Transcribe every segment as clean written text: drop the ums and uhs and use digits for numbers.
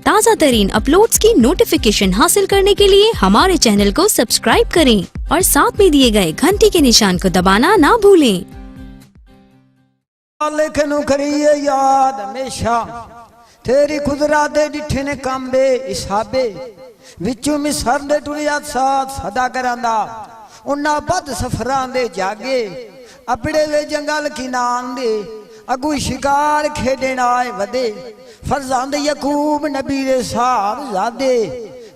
ताज़ा तरीन अपलोड्स की नोटिफिकेशन हासिल करने के लिए हमारे चैनल को सब्सक्राइब करें और साथ में दिए गए घंटी के निशान को दबाना ना भूलें। लेखनु करिए याद हमेशा तेरी कुदरत दे डिठे ने कांबे इसाबे विचों मिसर दे टुरिया साथ सदा करांदा उन्ना बद सफरां दे जागे अपड़े वे जंगल किनान दे अगू शिकार खेडण आए वदे फरजांद यकूब नबी दे साहब जादे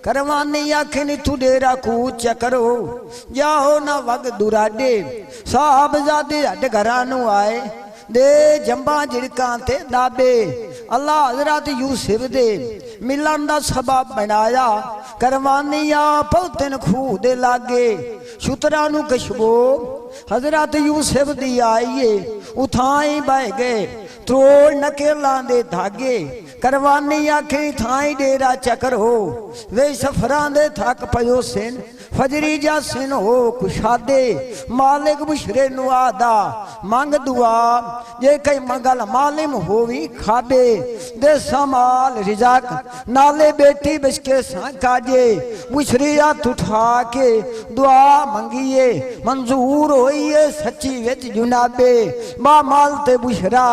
करवानी आखिन तू डेरा कूच करो जाओ ना वग दुराडे साहब जादे अड घरां नू आए दे जंबा झिड़कां ते दाबे अल्लाह हजरत यूसुफ दे मिलन दा सबब बनाया करवानिया पौतन खूह दे लागे शुतरा नू कशबो हजरत यूसुफ दी आईए उठाई बह गए त्रोड़ नकेलां दे धागे करवानी आखी थाई डेरा चकर हो वे सफरां दे थक पयो सिन फजरी जा सिन हो कुशादे मालिक बुशरे नु आदा मंग दुआ जे कई मंगल मालिम होवी खाबे दे समाल रिजक नाले बेटी बिस्के सा काजे बुशरी हाथ उठा के दुआ मंगिए मंजूर होइए सच्ची विच जुनाबे बा माल ते बुशरा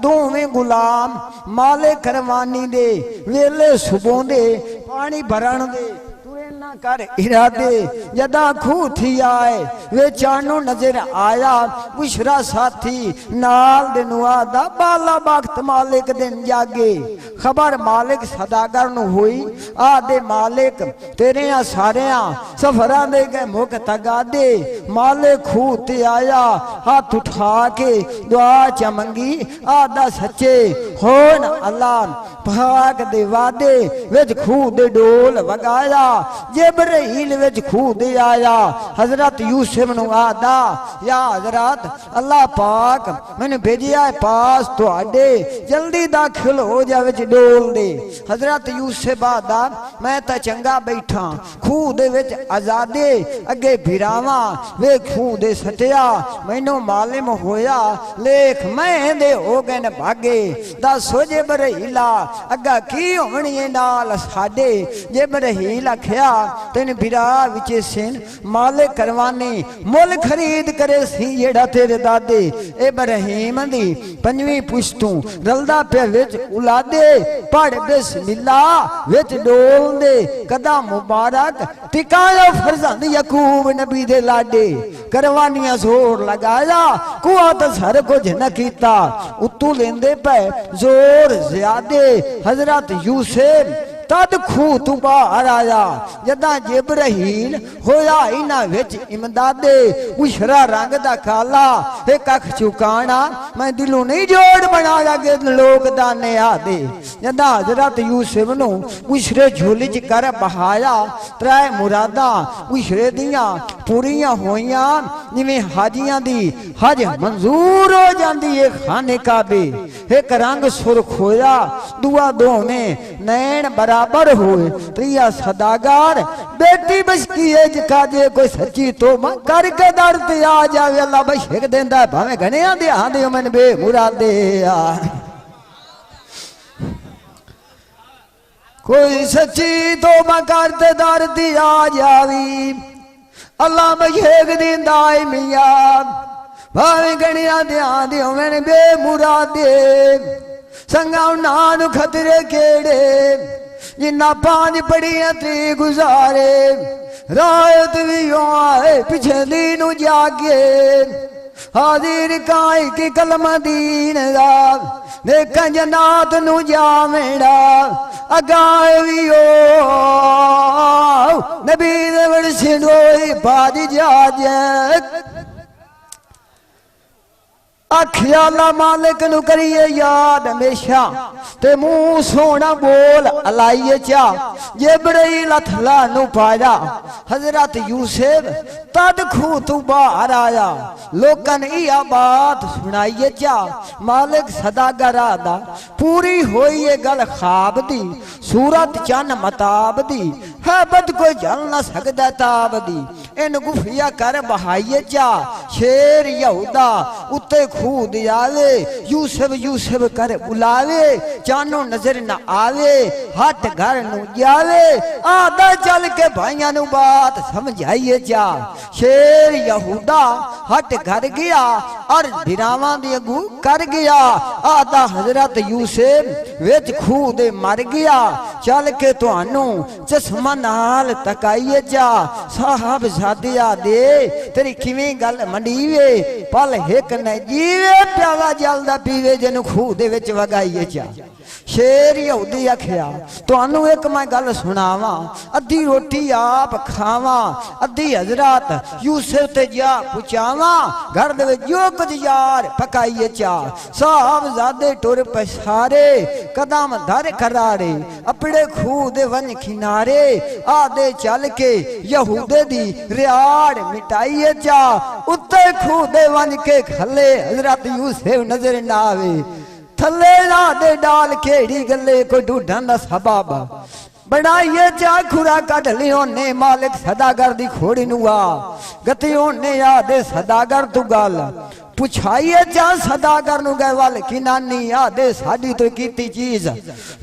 दोवें गुलाम माले करवानी दे वेले सुबों दे पानी भरण दे ना कर इरादे जदा खूह थी आए वे चानो नजर आया बुशरा साथी नाल दिनुआ दा बाला वक्त मालिक दिन जागे खबर मालिक सदागर नु हुई आदे मालिक तेरे सारे सफरां दे गए मुक तगा दे मालिक खूह ते आया हाथ उठा के दुआ च मंगी आदा सच्चे होन अल्लाह पाक दे वादे विच खूह दे डोल वगाया जिब्राइल विच खूह दे आया हजरत यूसुफ नु आदा या हजरत अल्लाह पाक मैंने भेजिया है पास तुहाडे जल्दी दाखिल हो जा विच डोल दे हजरत यूसुफ आदा मैं तां चंगा बैठा खूह दे विच आजादे अगे भिरावा वे खूह दे सटिया मैनू मालूम होया लेख मैं दे हो गए न भागे दसो जिब्राइला अगा की होनी नाल साडे जिब्राइल आखिया तेन बिरा विचे सिन माले करवाने मुल खरीद करे सी जेड़ा तेरे दादे इब्राहिम दी पंजवीं पुश्तों रलदा पे विच उलादे पढ़ बिस्मिल्लाह विच डोल दे कदा मुबारक टिकाया फरजंद यकूब नबी दे लाडे करवानियां जोर लगाया कुआ तो सर कुछ न कीता उतू लेंदे पे जोर ज्यादे हजरत यूसुफ तद खूह तू बाहर आया जदा जिब्राइल होया इना विच इमदादे उशरा रंग दा काला एक अख चुकाना मैं दिलों नहीं जोड़ बनाया के लोग दाने आदे जदा हजरत यूसुफ नु उशरे झोली च कर बहाया त्रै मुरादा उशरे दियां पूरियां होइयां जिवें हाजियां दी हज मंजूर हो जांदी है खाने काबे एक रंग सुर्ख होया दुआ दोवें नैन बराबर हुए त्रिया सदागार बेटी बसकी है काजे कोई सच्ची तो करके दर ते आ जावे अल्लाह बशक देंदा भावे घने आंदे आंदे मन बे मुरादे आ कोई सच्ची तो करते दर ते आ जावी अल्लाह बशक देंदा है मियां भावे घने आंदे आंदे मन बे मुरादे संगा नान खतरे केड़े जिन्ना पांच पड़िया ती गुजारे रात भी आए पिछली नु जागे हाजिर काई की कलम दीन दा देखा जन्नत नु जावेड़ा अगाए भी ओ नबी दे बड़ सिंडोई बाज जाजे अखियाला मालिक नु करिए याद हमेशा ते मुंह सोना बोल अलाइए चा जिब्राइल अथला नु पाया हजरत यूसुफ तद खूह तू बाहर आया लोकन इया बात सुनाइए चा मालिक सदागर दा पूरी होई ये गल ख्वाब दी सूरत चन मताब दी है बद कोई जल ना सकदा ताब दी इन गुफिया कर बहाइए जा शेर यहूदा उत्ते खूद आवे यूसुफ यूसुफ कर बुलावे जानो नजर न आवे हट घर नु जावे आदा चल के भाइयां नु बात समझाइए जा शेर यहूदा हट घर गया और बिरावां दी अगू कर गया आदा हजरत यूसुफ विच खूह दे मर गया चल के तुहानू चश्मा नाल तकाइए जा साहब जादिया दे तेरी किवें गल मंडीवे पल हिक न जीवे प्याला जलदा पीवे जिन्नू खूह दे विच वगाइए जा शेर यहूदी आखिया तुहानू एक मैं गल सुनावा अद्धी रोटी आप खावा अद्धी हजरत यूसुफ ते जा पुचावा घर दे विच जो कुछ यार पकाइए चा साहब जादे टुर पसारे कदम धर करारे अपने खूह दे वन किनारे आदे चल के यहूदे दी रियाड़ मिटाइए चा उत्ते खूह दे वन के खले हजरत यूसुफ नजर ना आवे थले ना दे डाल केड़ी गले को ढूंढन दा सबब बनाइए चा खुरा कढ़ लियो ने मालिक सदागर दी खोड़ी नुआ गतियों ने आदे सदागर तू गल पुछाइए चा सदागर नु गए वाल की नानी आदे साडी तो कीती चीज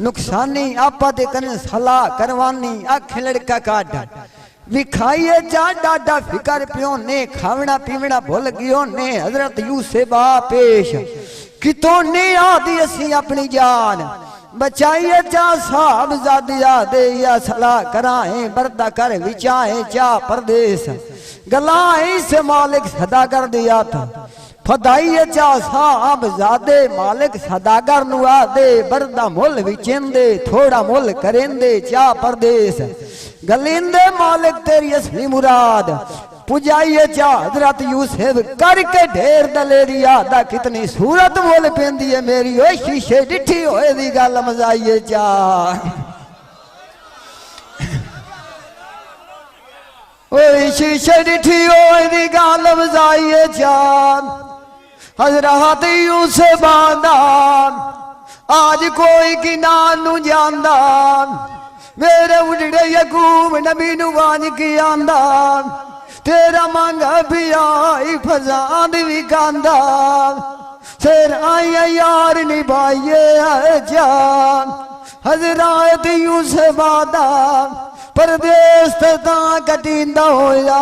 नुकसानी आपा ते कन सलाह करवानी आख लड़का काट विखाइए चा डाडा फिकर पियो ने खावना पीवना भूल गयो ने हजरत यूसुफ बा पेश कितों ने आदि असी अपनी जान बचाइए चा साहब जादिया दे या सलाह कराए बरदा कर विचाए चा परदेश गलाए से मालिक सदागर दिया था फदाइए चा साहब जादे मालिक सदागर नुआ दे बरदा मुल विचेंदे थोड़ा मुल करेंदे चा परदेश गलिंदे मालिक तेरी असली मुराद पुजाइए चा हजरत यूसुफ करके ढेर दलेरिया दा कितनी सूरत बोल पेंदी है मेरी ओ शीशे डिठी होए दी गल मजाइए चा ओ शीशे डिठी होए दी गल मजाइए चा हजरत यूसुफ बांदा आज कोई किनार नु जांदा मेरे उड़े यकूब नबी नु वाज की आंदा तेरा मंगा भी आई फजाद भी गांदा फिर आया यार निभाइए जान हजरत यूसुफ आदा परदेस ता कटींदा होया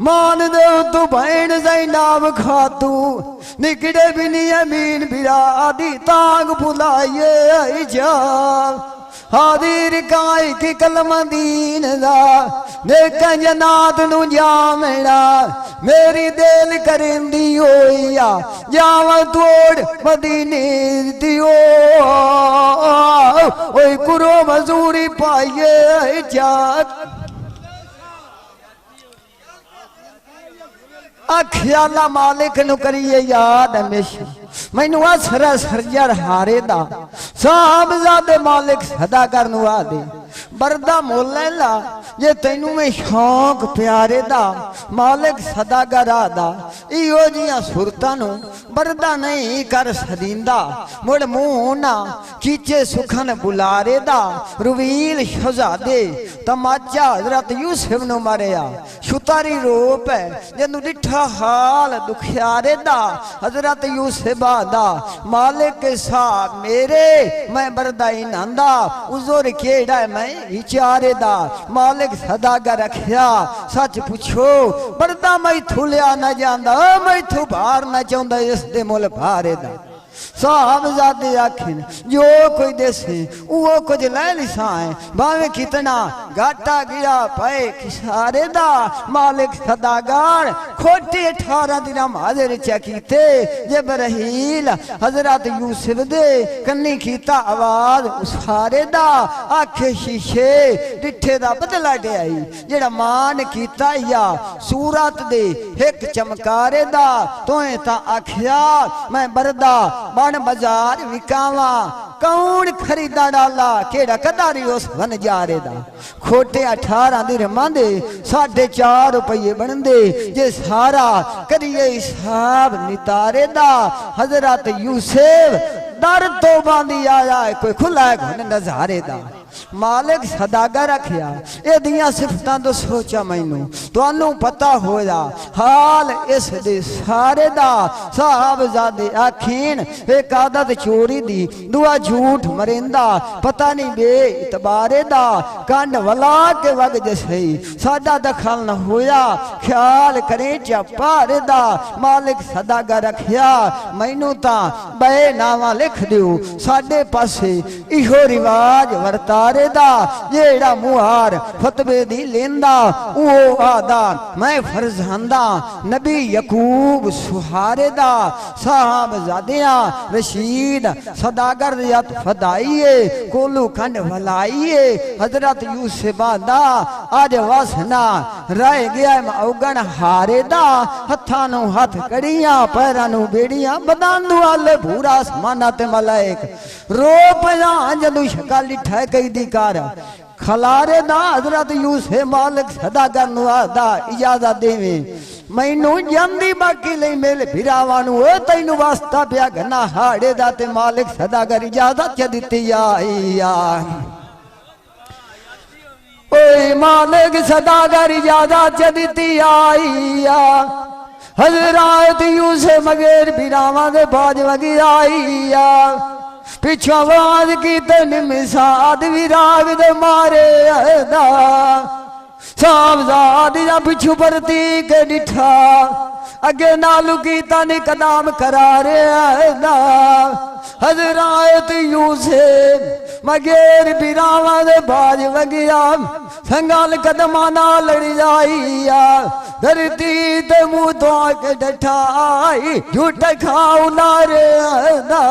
मान दे तू भैन ज़ैनब खातू निकड़े भी नहीं अमीन बिरादी तांग बुलाइए जान हादिर काई की कलम दीन दा नेका जनात नु जामना मेरी दिल करिंदी होया जावा तोड़ मदीने दियो ओए कुरो मजूरी पाइए जात अख्याला मालिक नु करिए याद हमेशा मैनू असरा सरजर हारे दा साहब जादे मालिक सदागर नु आदे बरदा मोलेला जे तैनू में शौक प्यारे दा मालिक सदागर आदा इहो जियां सुरतां नु बरदा नहीं कर सदींदा मुड़ मुंह ना कीचे सुखन बुलारे दा रुवील शहजादे तमाचा हजरत यूसुफ नु मारिया शुतारी रूप है जनु डिठा हाल दुखियारे दा हजरत यूसुफ आदा मालिक साहब मेरे मैं बरदा ही नंदा उजोर केड़ा मैं विचारे दा मालिक सदागर रखिया सच पूछो बरदा मैं थुलिया न जांदा मैं थु बाहर न चाहता इस दे मुल भारे दा साहब जादे आखिन जो कोई देसे वो कुछ ले लिसाए भावे कितना घाटा गिरा पाए किसारे दा मालिक सदागर खोटे 18 दिन हाजिर चकीते जब रहील हजरत यूसुफ दे कन्नी कीता आवाज उसारे दा आखे शीशे डिठे दा बदला आई जेड़ा मान कीता या सूरत दे एक चमकारे दा तोए ता आखिया मैं बरदा बन बाजार विकावा कौन खरीदा डाला केड़ा कदारी उस वन जारे दा खोटे 18 दिरहमां दे 4.5 रुपये बनदे जे सारा करिए हिसाब नितारे दा हजरत यूसुफ दर तो बांधी आया कोई खुला है घन नजारे दा मालिक सदागर रखिया एदियां सिफतां तो सोचा मैनू तुहानू पता होया हाल इस दे सारे दा साहबजादे आखीन एक आदत चोरी दी दुआ झूठ मरिंदा पता नहीं बे इतबारे दा कंड वला के वग जसई साडा दखल न होया ख्याल करे चापारे दा मालिक सदागर रखिया मैनू तां बे नावा लिख दियो साडे पासे इहो रिवाज वर्तारे दा जेड़ा मुहार फतवे दी लेंदा ओ आदा मैं फरजांदा नबी यकूब सुहारे दा साहबजादियां रशीद सदागर यत फदाइए कोलू खंड भलाइए हजरत यूसुफ दा आज वासना रह गया औगण हारे दा हत्थां नू हथ कड़ियां पैरां नू बेड़ियां बदांदू आले भूरा आसमाना ते मलाइक रो पिया जदू शक्ल डिठा कई दी कर खलारे दा हजरत यूसुफ मालिक सदागर नू आदा इजाजत देवे मैनू जंदी बाकी ले मेरे भिरावां नू ओ तैनू वास्ता पिया घना हाड़े दा ते मालिक सदागर इजाजत च दित्ती आईया ओए मालिक सदागर इजाजत च दित्ती आईया हजरत यूसुफ मगेर भिरावां दे बाज वगी आईया पिछो आवाज की तेन मिसाद विराग दे मारे आदा साहबजादी जा पिछू परती के डिठा अगे नालू कीता ने कदम करारे आदा हजरत यूसुफ मगेर बिरावा दे बाज वगिया संगाल कदमा ना लड़ी जाइया धरती ते मुंह तो के डठाई झूठ खाऊ नारे आदा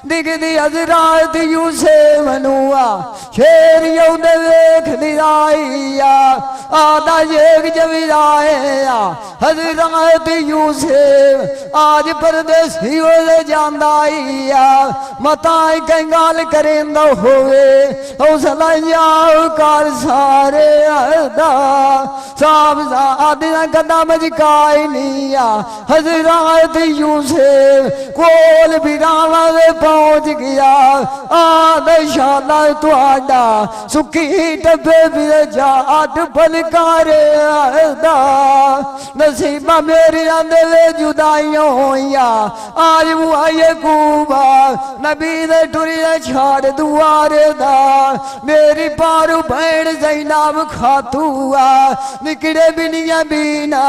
दिखदी हजरत यूसुफ मनुआ शेर यौंदे वेख दिया आदा येग जविराया हजरत यूसुफ आज परदेसी होले जांदाईया मताई कंगाल करेंदा होवे हौसला जाओ कर सारे आदा साहबजादे कदम झुकाई निया हजरत यूसुफ कोल बिरावा दे पहुंच गया आदा शाला तुहाडा सुखी टब्बे भी जाट बलकारे आदा नसीबा मेरे आंदे वे जुदाइयां होइया आज मुआये कूबा नबी दे टुरिया छाड़ दुआरे दा मेरी पारू भैन जैनाब खातूआ निकड़े बिनिया बीना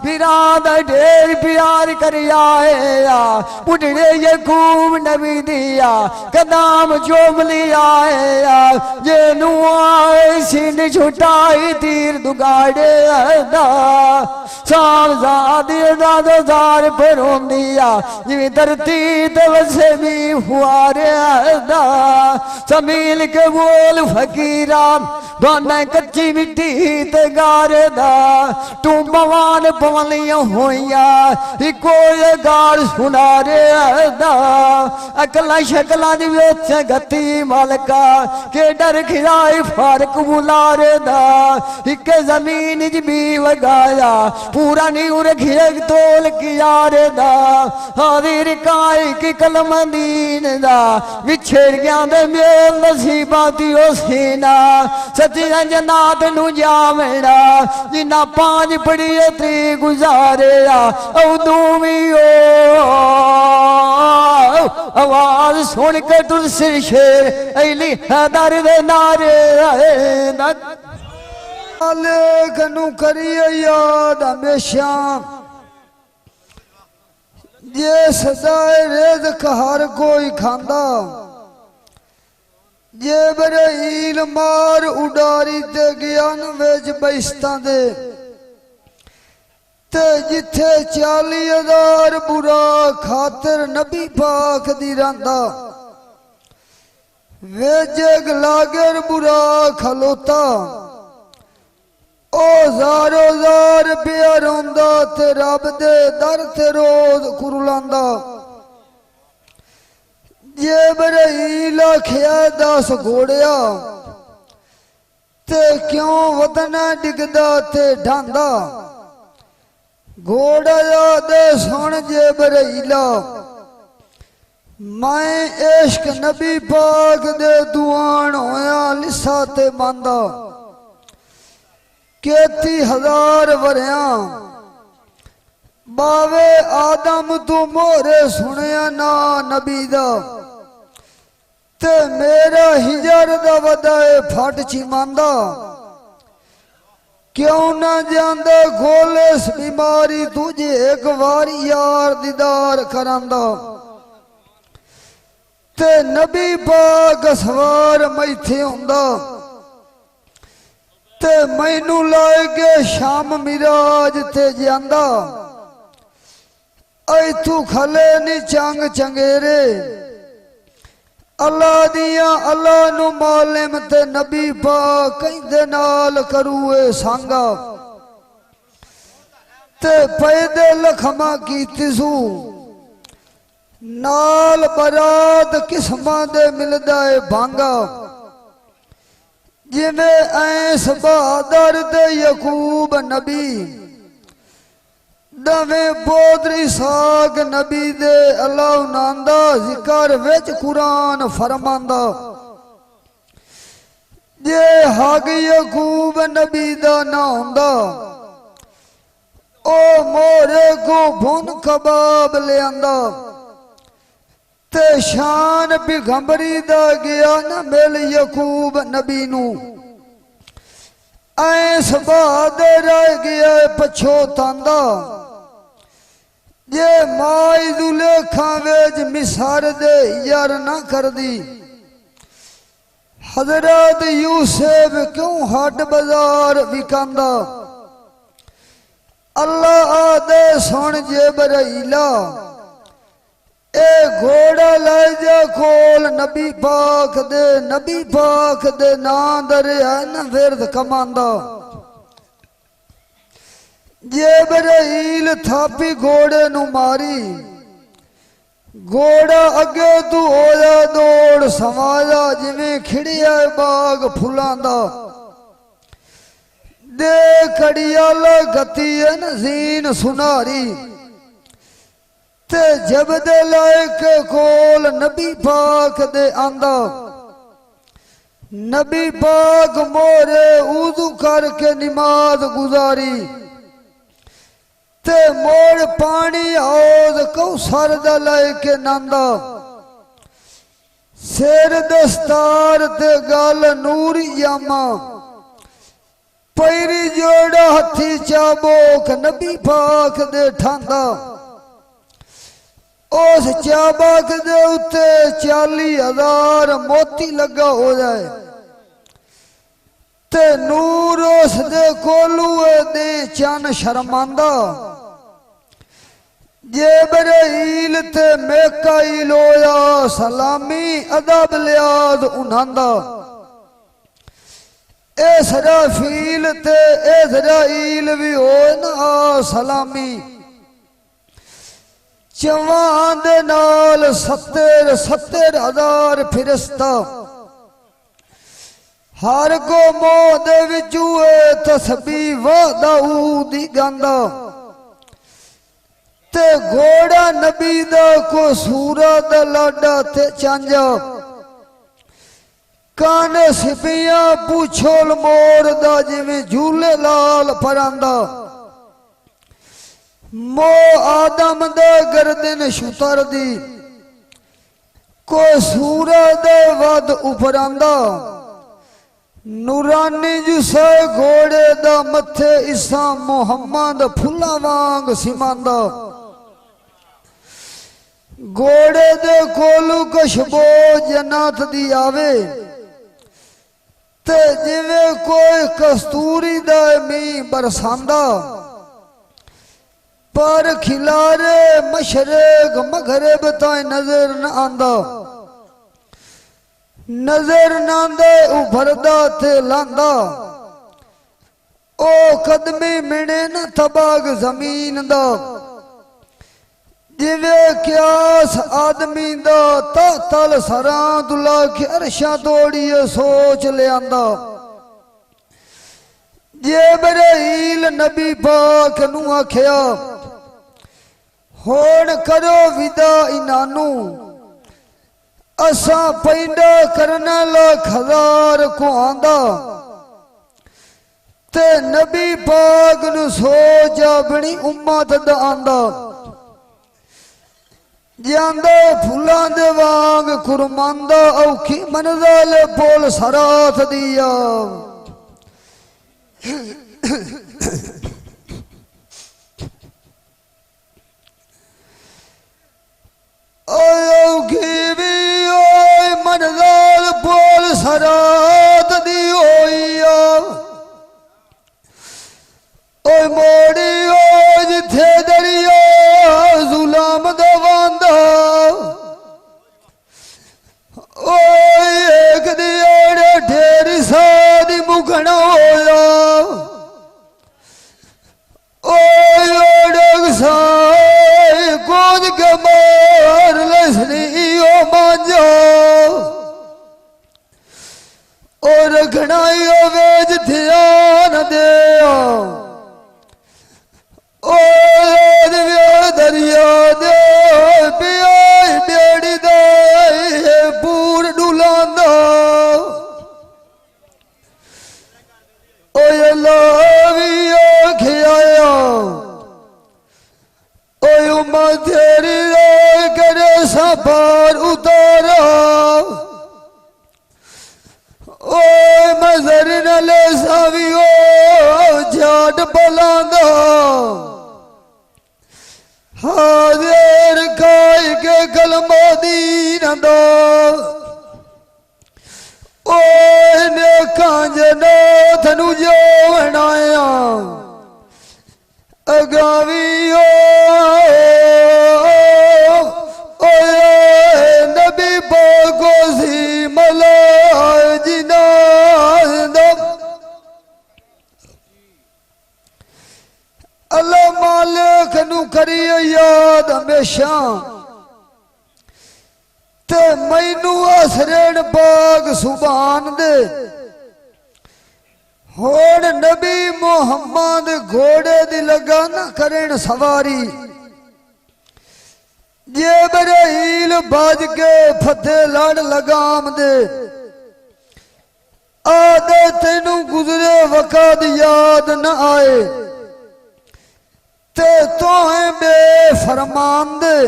फिरा दा ढेर प्यार कर आया बुढ़े यकूब नबी दिया कदम चूम लिया जे नुआए सिन छुटाई तीर दुगाड़े दा साहबजादी दादो दार पर होंदिया जिवें धरती ते वसे भी हुआरे दा समील के बोल फकीरा दोने कच्ची मिट्टी ते गारे दा तू बवान पवलियां होइया इको ये गाल सुना रे दा अकला शकला दी विच गति मालका के डर खिलाई फारक बुलारे दा इक जमीन च भी वगाया पूरा नहीं उरखिए तोल किया रे दा हाजिर काई की कलम दीन दा विछड़ गया दे मेल नसीबा दी ओ सीना सच्ची जन्नत नु जावड़ा जिन्ना पांच पड़िए त्री गुजारे औदू भी ओ आवाज सुन के तुर सिर शेर अली हैदर दे नारे मालिक नू करिए याद हमेशा जे सदाए रिज़्क हर कोई खांदा जे बरहील मार उडारी ते ज्ञान विच बहिस्तां दे ते जिथे 40,000 बुरा खातिर नबी पाक दी रंदा वेज लागर बुरा खलोता ओ ज़ारो ज़ार पिया रोंदा ते रब दे दर ते रोज कुरलांदा जे बरहील आखिया 10 घोड़िया ते क्यों वतना डिगदा ते ढांदा घोड़ा दे सुन जे बरहीला मैं इश्क नबी पाक दे दुआन होया ईसा ते मांदा 31,000 वरियां बावे आदम तू मोरे सुनिया ना नबी दा ते मेरा हिजर दा वदाए फट चिमांदा क्यों ना जांदे गोलेस बीमारी तुझे एक बार यार दीदार करांदा ते नबी पाक सवार मैथे हुंदा ते मैनू लाए के शाम मिराज ते जांदा ऐ तू खले नी चंग चंगेरे अल्लाह दिया अल्लाह नु मालिम ते नबी पाक कहंदे नाल करूए सांगा ते पैदे लखमा कीती सू नाल बरात किस्मां दे मिलदा है भांगा जिवें ऐस बहादुर ते यकूब नबी दवे बोदरी साग नबी दे अल्लाह नांदा जिक्र विच कुरान फरमांदा जे हक यकूब नबी दा ना हुंदा ओ मोरे को भुन कबाब ले आंदा ते शान पैगंबरी दा गया ना मिल यकूब नबी नू ऐस बहादुर रह गया पछोतांदा जे माई दुलेखा वेज मिसार दे यार ना कर दी हजरत यूसुफ क्यों हट बाजार विकांदा अल्लाह आदे सुन जिब्राइला ए घोड़ा लै जा कोल नबी पाक दे नां दरिया न विरद कमांदा जिब्राइल थापी घोड़े नू मारी घोड़ा अगे तू होया दौड़ समाया जिवें खिड़िया बाग फुलांदा दे कड़ियाला गति नजीन सुनारी ते जब दे लायक कोल नबी पाक दे आंदा नबी पाक मोरे उदू करके नमाज गुजारी ते मोड़ पानी औद कौसर दा लायके नांदा सिर दस्तार ते गल नूरी यामा पैरी जोड़ा हथी चाबोक नबी पाक दे ठांदा उस चाबक दे उत्ते 40,000 मोती लगा हो जाए ते नूर उस दे कोलुए दे चन शर्मांदा जिब्राइल ते मीकाईल होया सलामी अदब लियाद उन्हांदा इसराफील ते इज़राइल भी हो ना सलामी चवां दे नाल 70,000 फिरिश्ता हर को मोह दे विचू तस्बीह वादाऊदी गांदा ते घोड़ा नबी दा को सूरा दा लाडा ते चांजा कान सिपिया पूछोल मोर दा जिवें झूले लाल परांदा मो आदम दे गर्दन शुतर दी को सूरा दे वद उपरांदा नूरानी जुसे घोड़े दा मथे ईसा मुहम्मद फुला वांग सिमांदा घोड़े दे कोलू खुशबू जन्नत दी आवे ते जिवें कोई कस्तूरी दा मींह बरसांदा पर खिलारे मशरक मगरब ताई नजर न आंदा नजर नांदे उभरदा ते लांदा ओ कदमी मिने न तबाग जमीन दा जिवें क्यास आदमी दा तल सरां दुला के अरशा तोड़िए सोच ले आंदा जिब्राइल नबी पाक नू आख्या होण करो विदा इनानू असा पैंडा करने लाख हजार को आंदा ते नबी पाक नु सोच अपनी उम्मत दा आंदा जांदा फुलां दे वांग कुरमांदा औखी मंज़िल पोल सराथ दिया औखी भी ओए मंज़िल पोल सराथ दी होइया ओए मोड़ी ओ जिथे दरिया जुलाम दवांदा ओए एक दियाड़े ढेरी सादी मुगना होया ओए ओडग साए कूद के मार लसनी ओ मांझो और घनाइयो वेज ध्यान दे दरिया दे पिया बेड़ी दे पूर डुलांदा ओए लाविया खियाया ओए उम्मा तेरी करे सफर उतारा ओए मजर न ले सावियो जाट पलांदा हाज़िर काई के कलमा दीन दो ओए ने कांजना थनु जो बनाया अगावियो ओए नबी पाको सी मला जिना अल्लाह मालिक नू करिए याद हमेशा ते मैनू असरेण बाग सुभान दे होण नबी मोहम्मद घोड़े दी लगा न करेण सवारी जिब्राइल बाज के फतेह लड़ लगाम दे आदे तेनू गुजरे वक़्त याद न आए ते तो है बेफरमान दे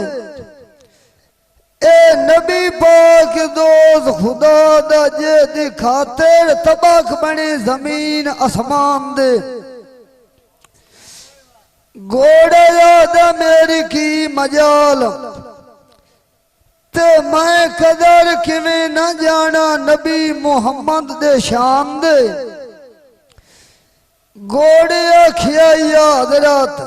ए नबी पाक दोस्त खुदा दा जे दिखाते तबाक बनी जमीन आसमान दे घोड़े याद मेरी की मजाल ते मैं कदर किवें न जाना नबी मोहम्मद दे शान दे घोड़े आखिया याद रात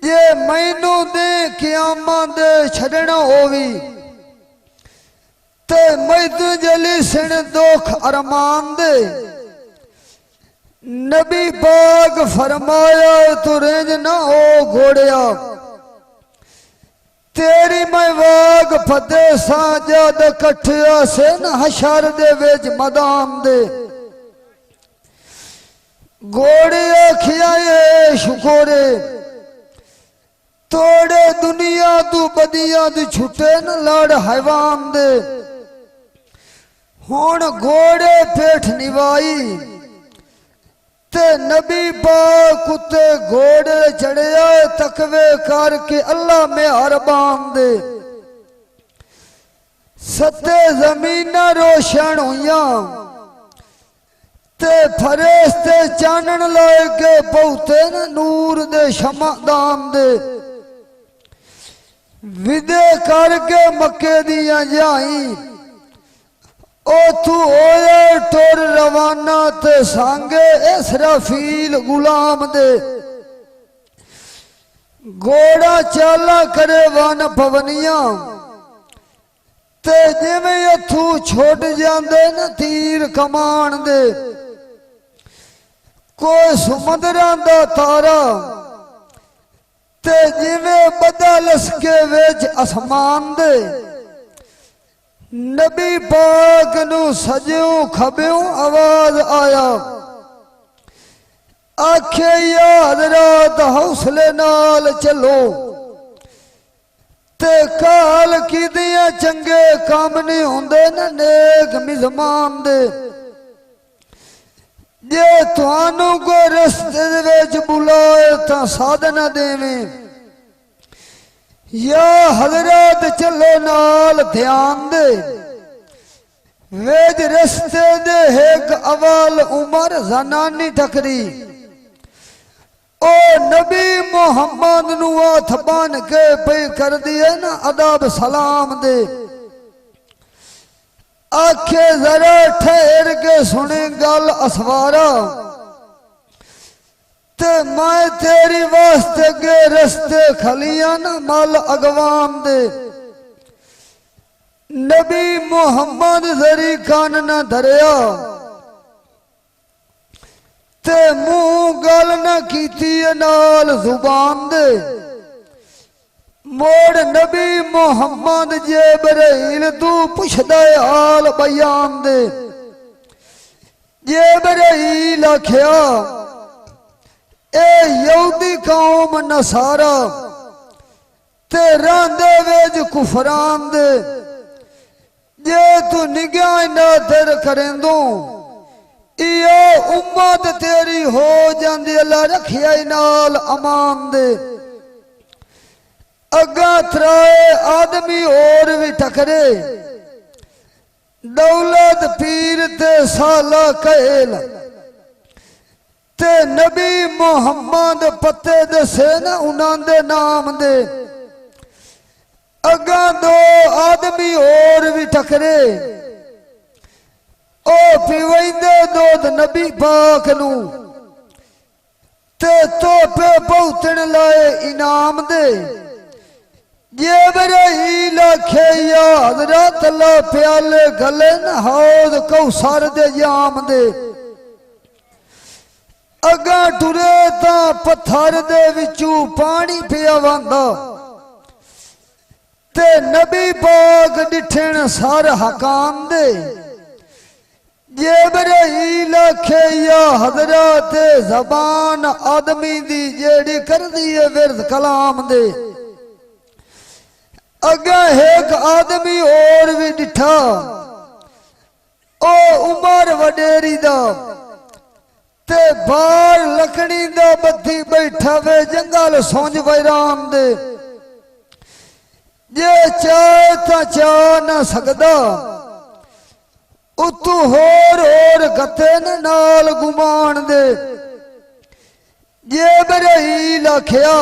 जे मैनू दे कियामा दे छड़ना होवी ते मैनू जली सिण दुख अरमान दे नबी पाक फरमाया तू रेंज ना हो घोड़िया तेरी मैं वाग फतेह साजा दे कठिया से न हशर दे विच मैदान दे घोड़े आखिया ये शुकोरे तोड़े दुनिया तू बदिया तू छुटे न लड़ हैवान दे हुण घोड़े पेठ निवाई ते नबी पाक कुत्ते घोड़े चढ़िया तकवे करके अल्लाह मेहरबान दे सत्ते जमीना रोशन हुईया ते फरेस्ते चानन लाए के बहुते न नूर दे शमादान दे विदे करके मक्के दिया जाई ओथू होया टुर रवाना ते सांगे इसराफील गुलाम दे घोड़ा चाला करे वन पवनिया ते जिवें अथू छुट जांदे न तीर कमान दे कोई समुद्रां दा तारा ते जिवें बदलस के विच आसमान दे नबी पाक नू सज्यों खब्यों आवाज आया आखे याद रात हौसले नाल चलो ते काल की दिया चंगे काम नहीं होंदे न नेक मिजमान दे जे तुहानू को रस्ते दे विच बुलाए तां साध न देवें या हजरत चलो नाल ध्यान दे वेज रस्ते दे एक अवल उमर जनानी टकरी ओ नबी मोहम्मद नु हाथ बन के पे कर दिए ना अदब सलाम दे आखे जरा ठहर के सुने गल असवारा ते मैं तेरी वास्ते के रस्ते खलिया ना मल अगवाम दे नबी मोहम्मद जरी कान न धरिया ते मुंह गल न कीती नाल जुबान दे मोड़ नबी मोहम्मद जेबराइल तू पुछदा हाल बयान दे जेबराइल आख्या ए यहूदी कौम नसारा ते रांदे वेज कुफरान दे जे तू निगाह ना दर करेंदो इयो उम्मत तेरी हो जांदी अल्लाह रखिया नाल अमान दे अगा त्राए आदमी और भी टकरे दौलत पीर ते साला कहल ते नबी मोहम्मद पत्ते दसे ना उन्हां दे नाम दे अगा दो आदमी और भी टकरे ओ पीवेंदे दूध नबी पाक नू ते तोपे बहुतन लाए इनाम दे जेबराइल आखे या हजरत अल्लाह प्याले गले न हौद कौसर दे जाम दे अगा टुरे तां पत्थर दे विचू पानी पिया वांदा ते नबी पाक डिठण सर हकाम दे जेबराइल आखे या हजरत जबान आदमी दी जेड़ी कर दी है विरद कलाम दे अगा एक आदमी और भी डिठा ओ उमर वडेरी दा ते बार लकड़ी दा बत्ती बैठा वे जंगल सोंज वैराम दे जे चाहे ता चाह न सकदा उतू होर गते नाल गुमान दे जेबराइल आख्या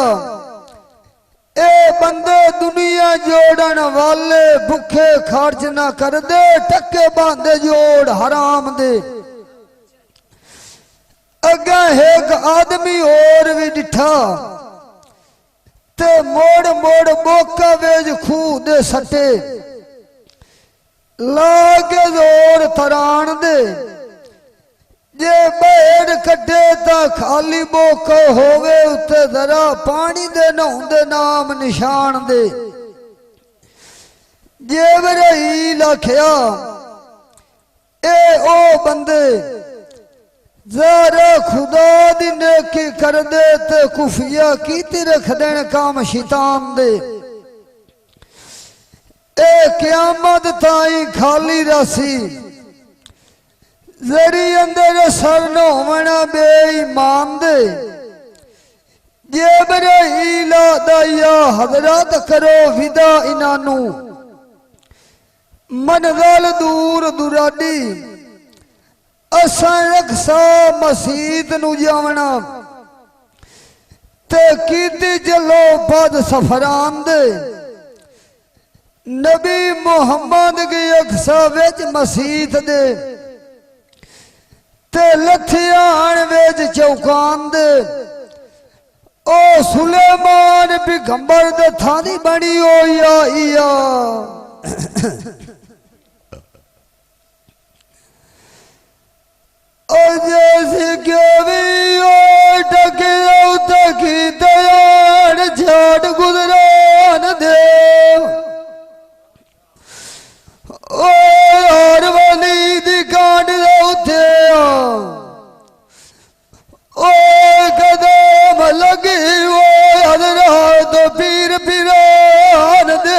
ए बंदे दुनिया जोड़न वाले भुखे खर्च ना कर दे टक्के बांधे जोड़ हराम दे अगा एक आदमी और भी डिठा ते मोड़ मोड़ बोका वेज खूह दे सटे लागे जोर तरान दे जे बैर कटे ता खाली बोका होवे उत्ते जरा पानी दे नहुंदे नाम निशान दे जेबराइल आख्या ए ओ बंदे जरा खुदा दी नेकी कर दे ते कुफिया कीती रख देन काम शैतान दे ए क़यामत ताई खाली रासी जरी अंदर सर न होवना बेईमान दे जेबराइल दाया हजरत करो विदा इनानू मनगल दूर दुराडी असां रखसा मसीत नू जावना ते कीती चलो बद सफरान दे नबी मोहम्मद की अक्सा विच मसीत दे ते लथियान वेज चौकान दे ओ सुलेमान पैगंबर दे थानी बनी ओ या ओ जैसे केवी ओ टके तकी दयान झाड़ गुजरान दे ओ हर वाली दी कांड उठे ओ कदम लगी ओ हजरत पीर पिरान दे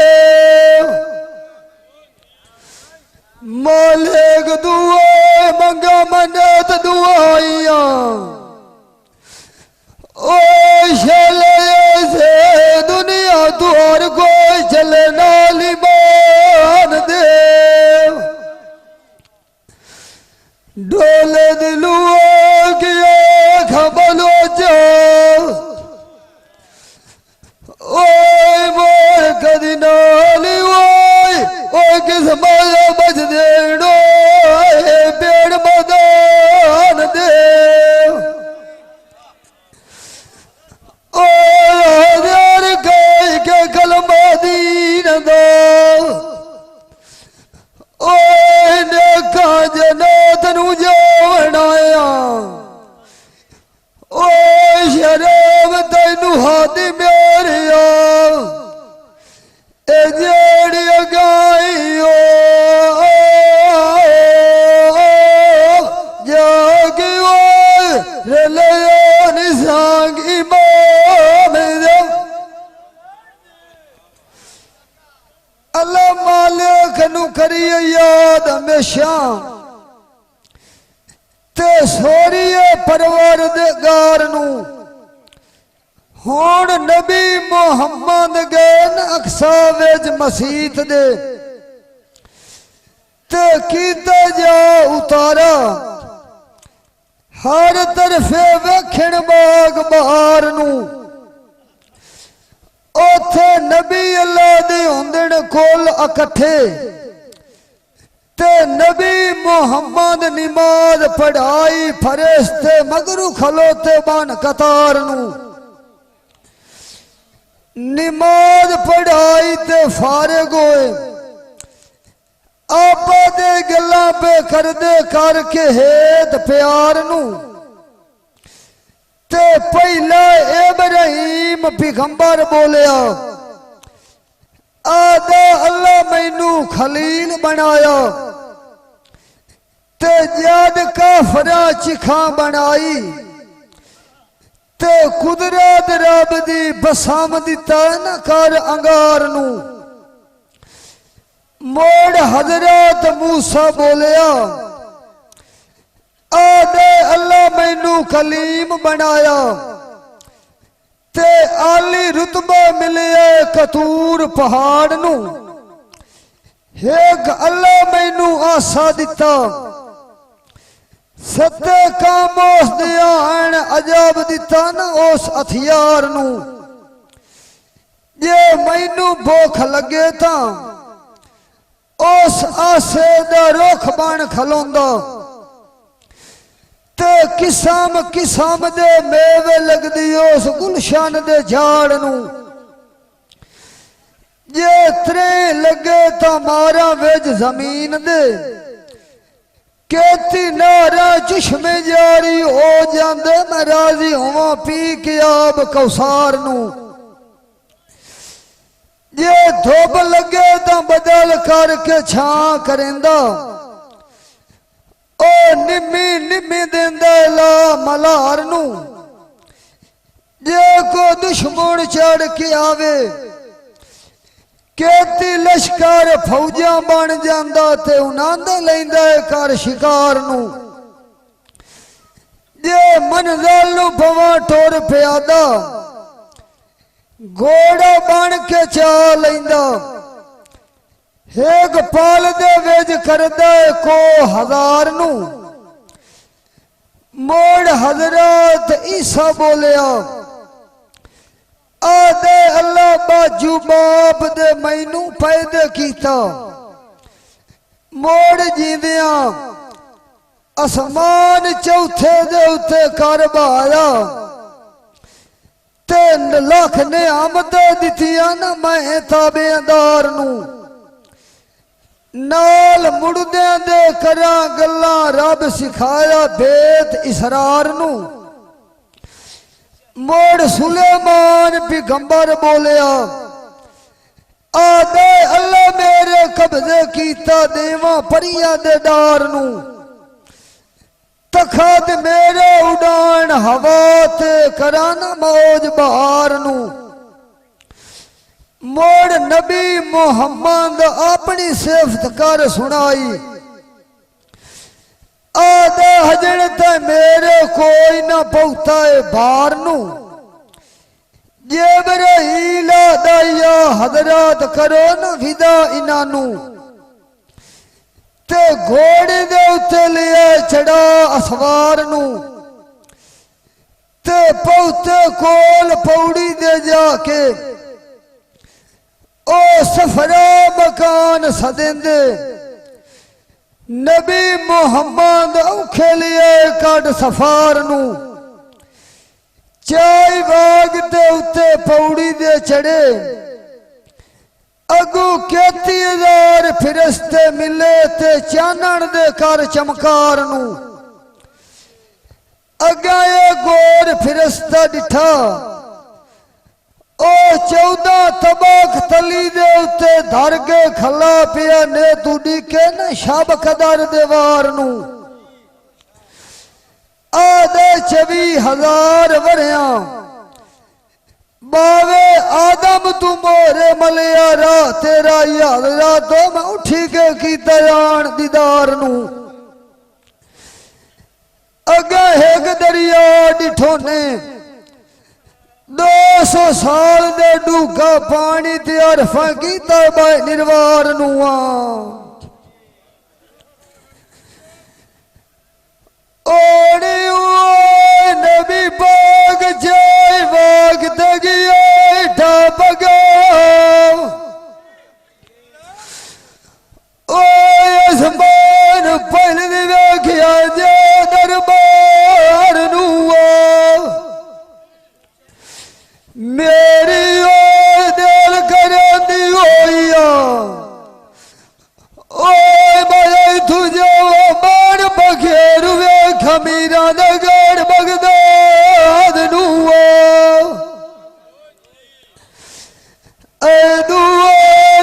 डोले दिलुओं की खबलो जो ओए मोर कदी नाली ओए किस माया बज देड़ो पेड़ मदान दे यार कई के कलमा दीन दो ओए नेका जन्नत नु जावणाया ओए शराब तैनू हादी मेरिया ए जेड़ी गाइयो जागी रे ले निसांगी अल्लाह मालिक नू करिए याद हमेशा ते सोरिए परवरदिगार नू हुण नबी मुहम्मद गए न अक्सा विच मसीत दे ते कीता जा उतारा हर तरफे वेखण बाग बहार नू ओथे नबी अल्लाह दे हुंदण कोल इकट्ठे ते नबी मुहम्मद नमाज पढ़ाई फरिश्ते मगरू खलोते बन कतार नू नमाज पढ़ाई ते फारिग होए आपा दे गल्लां पे करदे करके हेत प्यार नू ते पहला इब्राहिम पैगंबर बोलिया आदा अल्लाह मैनू खलील बनाया ते जद काफरा चिखा बनाई ते कुदरत रब दी बसाम दिता न कर अंगार नू मोड़ हजरत मूसा बोलिया आदे अल्लाह मैनू कलीम बनाया ते आली रुतबा मिले कतूर पहाड़ नू एक अल्लाह मैनू आसा दिता सत्ते काम उस दिया अजाब दिता ना उस हथियार नू जे मैनू भूख लगे ता उस आसे दा रुख बन खलोंदा ते किस्म किस्म दे मेवे लगदी उस गुलशन दे झाड़ नू जे त्रे लगे तो मारा विच जमीन दे केती नारा चश्मे जारी हो जांदे मैं राजी होवां पी के आब कौसार नू जे धुप लगे तो बदल करके छां करेंदा ओ निम्मी निम्मी देंदा ला मलार नू जे को दुश्मन चढ़ के आवे केती लश्कर फौजा बन जांदा ते उनांदा लैंदा कर शिकार नू जे मंजिल नू पवा टुर प्यादा घोड़ा बन के चा लैंदा एक पाल दे विच करदा को हजार नू मोड़ हजरत ईसा बोलिया आदे अल्लाह बाजू बाप दे मैनू पैदा कीता मोड़ जींदिया आसमान चौथे दे उत्ते कर बहाया ते लख ने आमद दितिया ना मैं ताबेदार नू नाल मुड़दे दे करा गल्लां रब सिखाया बेत इसरार नू मोड़ सुलेमान पैगंबर बोलिया आदे अल्लाह मेरे कब्जे कीता देवा परिया दे डार नू तखत मेरे उड़ान हवा ते कराना मौज बहार नू मोड़ नबी मुहम्मद अपनी सिफत कर सुनाई आदे हजण ते मेरे कोई ना पौता है बार नू जिब्राईल दाया हजरत करो ना विदा इनानू ते घोड़े दे उत्ते लिया चढ़ा असवार नू ते पौते कोल पौड़ी दे जाके ओ सफरा मकान सदेंदे नबी मुहम्मद औखे लिए कट सफार नू चाई बाग दे उत्ते पौड़ी दे चढ़े अगू 31,000 फिरिश्ते मिले ते चानण दे कर चमकार नू अगा ये गोर फिरिश्ता डिठा ओ 14 तबाक तली दे उत्ते धर के खला पिया ने तूडी के न शब कदर देवार नू आदे 24,000 वरिया बावे आदम तू मोरे मलिया रा तेरा याद रातो मैं उठी के की तयान दीदार नू अगा हेग दरिया डिठो ने 200 साल दे डूगा पानी ते अरफा की तबा निर्वार नुआ ओने नबी बाग जय बाग दगिए ढाबगा ओ आसमान पहल देखिया जे दरबार नुआ मेरी ओ दिल करंदी होइया ओ मैं तुझे बाण बखेर वे खमीरा नगर बगदाद नुआ ए दुआ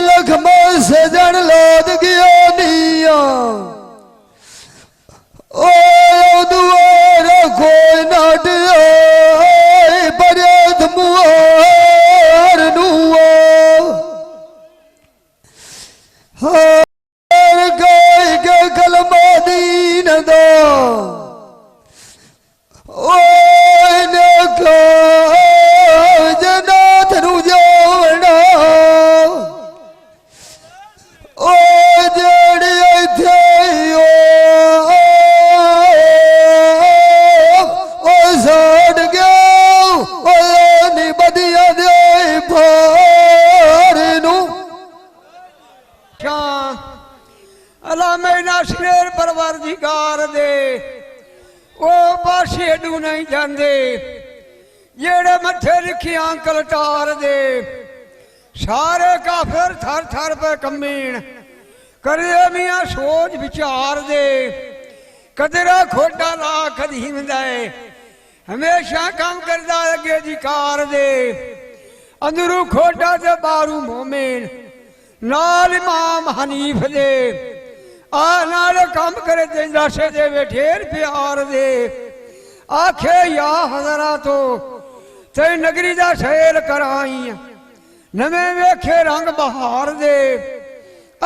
लखमा से जन लाद गया निया ओ दुआ कोई नाटिया बरेद मुआर नुआ हर गाय के कलमा दीन दा ओ ने का जन्नत नु जावना ओ जेड़ी इथे ओ साड़ गया ओ नी बदिया दे भार नू अला मैना शेर परवरदिगार दे ओ पासे डू नहीं जाते जेड़े मथे लिखियां कलटार दे सारे काफिर थर थर पे कमीन करे मियाँ सोच विचार दे कदरा खोटा ला कदीम दे हमेशा काम करदा अगे जिकार दे अंदरू खोटा ते बारू मोमिन नाल इमाम हनीफ दे आ नाल काम करे ते दसे दे ढेर प्यार दे आखे या हजरा तो ते नगरी दा सैर कराई नवे वेखे रंग बहार दे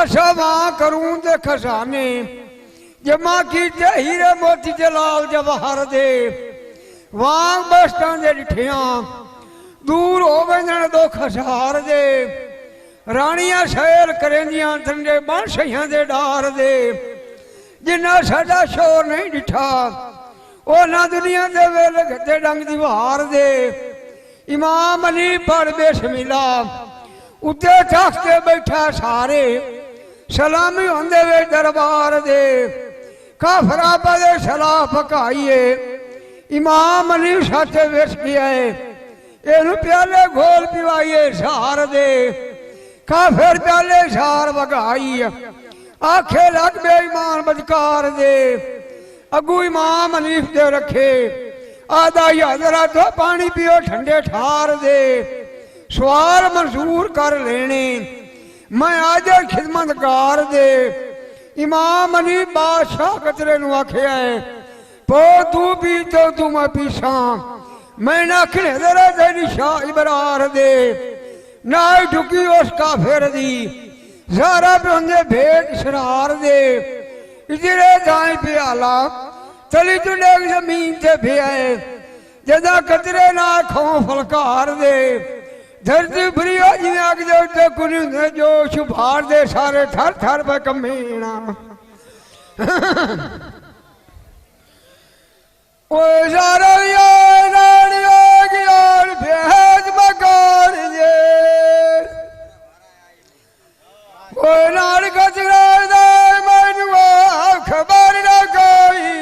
असा वहां करूं दे खजाने जमा कीते हीरे मोती जलाल जवाहर दे वहां बस्तां दे डिठिया दूर हो वंजण दो खसार दे रानियां सैर करेंदियां ठंडे बांशियां दे डार दे जिन्ना साडा शोर नहीं डिठा ओ ना दुनिया दे वेले गद्दे डंग दीवार दे इमाम अली पढ़ बेशमिला उत्ते तख्ते बैठा सारे सलामी होंदे वे दरबार दे काफरा बदे सलाह पकाइए इमाम अली साथे वेस गया है एनु प्याले घोल पिवाइए सार दे काफिर प्याले सार बगाई आखे लग बेईमान बदकार दे अगू इमाम हनीफ दे रखे आदा यादरा तो पानी पियो ठंडे ठार दे सवाल मंजूर कर लेने मैं आज खिदमतगार दे इमाम हनीफ बादशाह कतरे नु आखे है पो तू पी तो तू मैं पीछा मैं नखने दरा तेरी शाह इबरार दे ना ढुकी उस काफिर दी सारा बंदे भेद शरार दे इधरे जाए प्याला तली तुले जमीन ते पियाए जदा कतरे ना खो फलकार दे धरती भरिया जिने अग दे उत्ते कुनी ने जोश भार दे सारे थर थर पे कमीना ਓਏ ਸਾਰਿਆ ਨਾੜਿਆ ਗਿਆਨ ਭੇਜ ਮਕਾਰ ਜੇ ਓਏ ਨਾਲ ਕਚਰਾ ਦਾ ਮੈਨੂੰ ਖਬਰ ਨਾ ਕੋਈ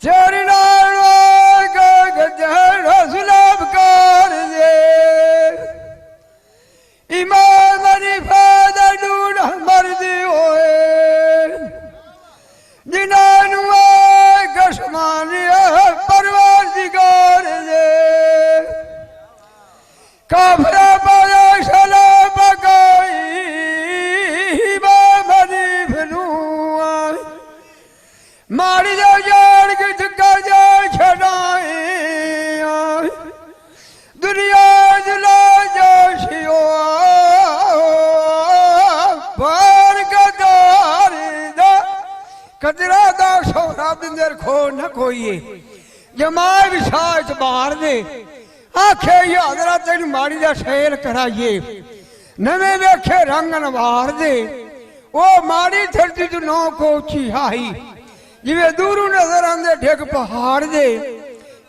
ਤੇਰੇ ਨਾਲ ਗੱਜੜ ਸੁਲਭ ਕਰ ਜੇ ਇਮਾਨ ਮਨੀ ਫਾਦਾ ਡੂੜ ਮਰਦੀ ਹੋਏ ਜਿਨ੍ਹਾਂ ਨੂੰ ਕਸ਼ਮਾਨੀਆ ਪਰਵਾਜ਼ਗਾਰ ਜੇ ਕਾਫਰਾ ਪਾਇਆ ਸ਼ਲਾ ਬਗਾਈ ਬਾਬਦੀ ਫਨੂਆ ਮਾੜੀ ਜਾ ਜਾਣ ਕੇ ਧੱਕਾ ਜਾ ਛਡਾਏ ਦੁਨੀਆ ਜਲਾ ਜੋਸ਼ਿਓ ਬਾਰ ਗਦਾਰੀ ਦਾ ਕਦਰਾ ਦਾ ਸੋਹਰਾ ਬਿੰਦਰ ਖੋ ਨਾ ਕੋਈਏ ਜਮਾਏ ਵਿਸ਼ਾਚ ਬਾਹਰ ਦੇ ਆਖੇ ਯਾਦਰਾ ਤੈਨੂੰ ਮਾੜੀ ਦਾ ਸ਼ੇਰ ਕਰਾਈਏ ਨਵੇਂ ਵੇਖੇ ਰੰਗ ਨਵਾਰ ਦੇ ਉਹ ਮਾੜੀ ਧਰਤੀ ਤੋਂ ਨੌ ਕੋ ਉੱਚੀ ਹਾਈ ਜਿਵੇਂ ਦੂਰੋਂ ਨਜ਼ਰ ਆਉਂਦੇ ਢਿੱਗ ਪਹਾੜ ਦੇ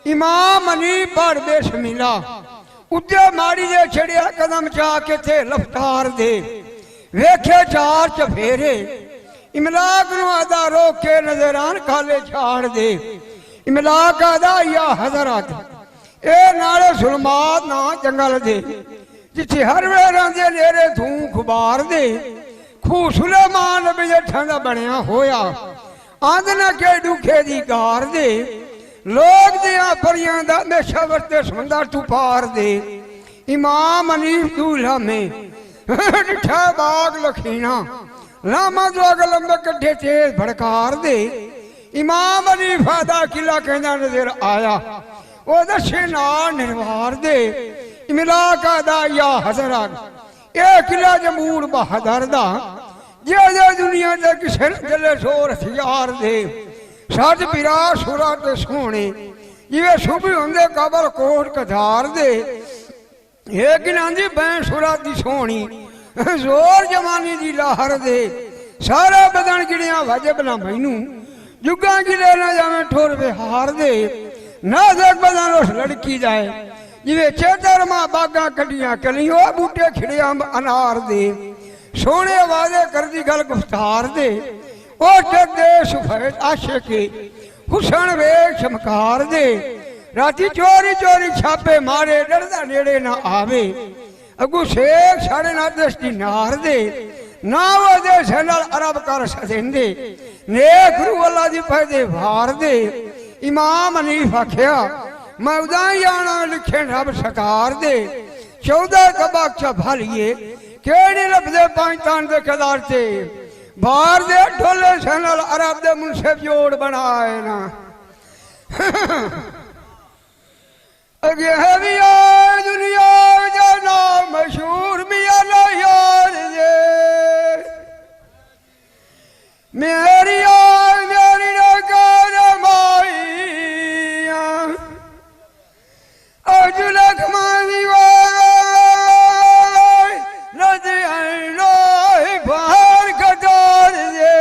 ਇਮਾਮ ਅਲੀ ਪੜ ਬੇਸ਼ਮੀਲਾ ਉੱਤੇ ਮਾੜੀ ਦੇ ਛੜਿਆ ਕਦਮ ਚਾ ਕੇ ਤੇ ਲਫਤਾਰ ਦੇ ਵੇਖੇ ਚਾਰ ਚਫੇਰੇ ਇਮਲਾਕ ਨੂੰ ਆਦਾ ਰੋਕ ਕੇ ਨਜ਼ਰਾਨ ਖਾਲੇ ਛਾੜ ਦੇ ਇਮਲਾਕ ਆਦਾ ਯਾ ਹਜ਼ਰਤ ਇਹ ਨਾਲੇ ਸੁਲਮਾਤ ਨਾ ਜੰਗਲ ਦੇ ਜਿੱਥੇ ਹਰ ਵੇਲੇ ਰਾਂਦੇ ਨੇਰੇ ਧੂੰ ਖੁਬਾਰ ਦੇ ਖੂ ਸੁਲੇਮਾਨ ਨਬੀ ਜੱਠਾਂ ਦਾ ਬਣਿਆ ਹੋਇਆ ਆਂਦ ਨਾ ਕੇ ਦੁਖੇ ਦੀ ਗਾਰ ਦੇ ਲੋਕ ਦੀਆਂ ਪਰੀਆਂ ਦਾ ਹਮੇਸ਼ਾ ਵਰਤੇ ਸੁੰਦਰ ਤੂੰ ਪਾਰ ਦੇ ਇਮਾਮ ਅਨੀਫ ਦੂਲਾ ਮੇ ਡਿਠਾ ਬਾਗ ਲਖੀਣਾ ਲਾਮਾ ਜੋ ਅਗਲੰਬ ਕੱਢੇ ਤੇਜ਼ ਭੜਕਾਰ ਦੇ ਇਮਾਮ ਅਨੀਫਾ ਦਾ ਕਿਲਾ ਕਹਿੰਦਾ ਨਜ਼ਰ ਆਇਆ ਉਹ ਦਸ਼ੇ ਨਾਲ ਨਿਰਵਾਰ ਦੇ ਇਮਲਾਕਾ ਦਾ ਯਾ ਹਜ਼ਰਤ ਇਹ ਕਿਲਾ ਜਮੂਰ ਬਹਾਦਰ ਦਾ ਜੇ ਦੁਨੀਆ ਦੇ ਕਿਸੇ ਜਲੇ ਸ਼ੋਰ ਹਥਿਆਰ ਦੇ ਸੱਜ ਪਿਰਾ ਸੁਰਾ ਤੇ ਸੋਹਣੇ ਜਿਵੇਂ ਸੁਭੀ ਹੁੰਦੇ ਕਬਰ ਕੋਟ ਕਧਾਰ ਦੇ ਇਹ ਕਿਨਾਂ ਦੀ ਬੈਂ ਸੁਰਾ ਦੀ ਸੋਹਣੀ ਜ਼ੋਰ ਜਵਾਨੀ ਦੀ ਲਹਿਰ ਦੇ ਸਾਰਾ ਬਦਨ ਗਿਣਿਆ ਵਾਜਬ ਨਾ ਮੈਨੂੰ ਜੁਗਾਂ ਗਿਲੇ ਨਾ ਜਾਵੇਂ ਠੋਰ ਵਿਹਾਰ ਦੇ ਨਾ ਦੇਖ ਬਦਨ ਉਸ ਲੜਕੀ ਜਾਏ ਜਿਵੇਂ ਚੇਤਰਮਾ ਬਾਗਾਂ ਕੱਢੀਆਂ ਕਲੀਓ ਬੂਟੇ ਖਿੜੇ ਅੰਬ ਅਨਾਰ ਦੇ ਸੋਹਣੇ ਵਾਦੇ ਕਰਦੀ ਗੱਲ ਗੁਫਤਾਰ ਦੇ ਉਹ ਟੱਡੇ ਸੁਫੈਦ ਆਸ਼ਿਕੇ ਹੁਸਨ ਵੇਖ ਚਮਕਾਰ ਦੇ ਰਾਤੀ ਚੋਰੀ ਚੋਰੀ ਛਾਪੇ ਮਾਰੇ ਡਰਦਾ ਨੇੜੇ ਨਾ ਆਵੇ ਅਗੂ ਸ਼ੇਖ ਸਾਡੇ ਨਾਲ ਦਸਤੀ ਨਾਰ ਦੇ ਨਾ ਉਹਦੇ ਸੈਨਲ ਅਰਬ ਕਰ ਸਦਿੰਦੇ ਨੇਕ ਰੂ ਅੱਲਾ ਦੀ ਫਾਇਦੇ ਵਾਰ ਦੇ ਇਮਾਮ ਅਨੀਫ ਆਖਿਆ ਮੈਂ ਉਦਾਂ ਹੀ ਆਣਾ ਲਿਖੇ ਰੱਬ ਸਰਕਾਰ ਦੇ 14 ਤਬਾਕ ਚ ਭਾਲੀਏ ਕਿਹੜੇ ਲੱਭਦੇ ਪੰਜ ਤਾਨ ਦੇ ਕਦਾਰ ਤੇ ਬਾਹਰ ਦੇ ਢੋਲੇ ਸੈਨਲ ਅਰਬ ਦੇ ਮੁਨਸਿਫ ਜੋੜ ਬਣਾਏ ਨਾ अगे है भी यार दुनिया का नाम मशहूर भी अल्लाह यार ये मेरी यार मेरी नकार माई अजुलक मानी वाई नदी आई बाहर कटार ये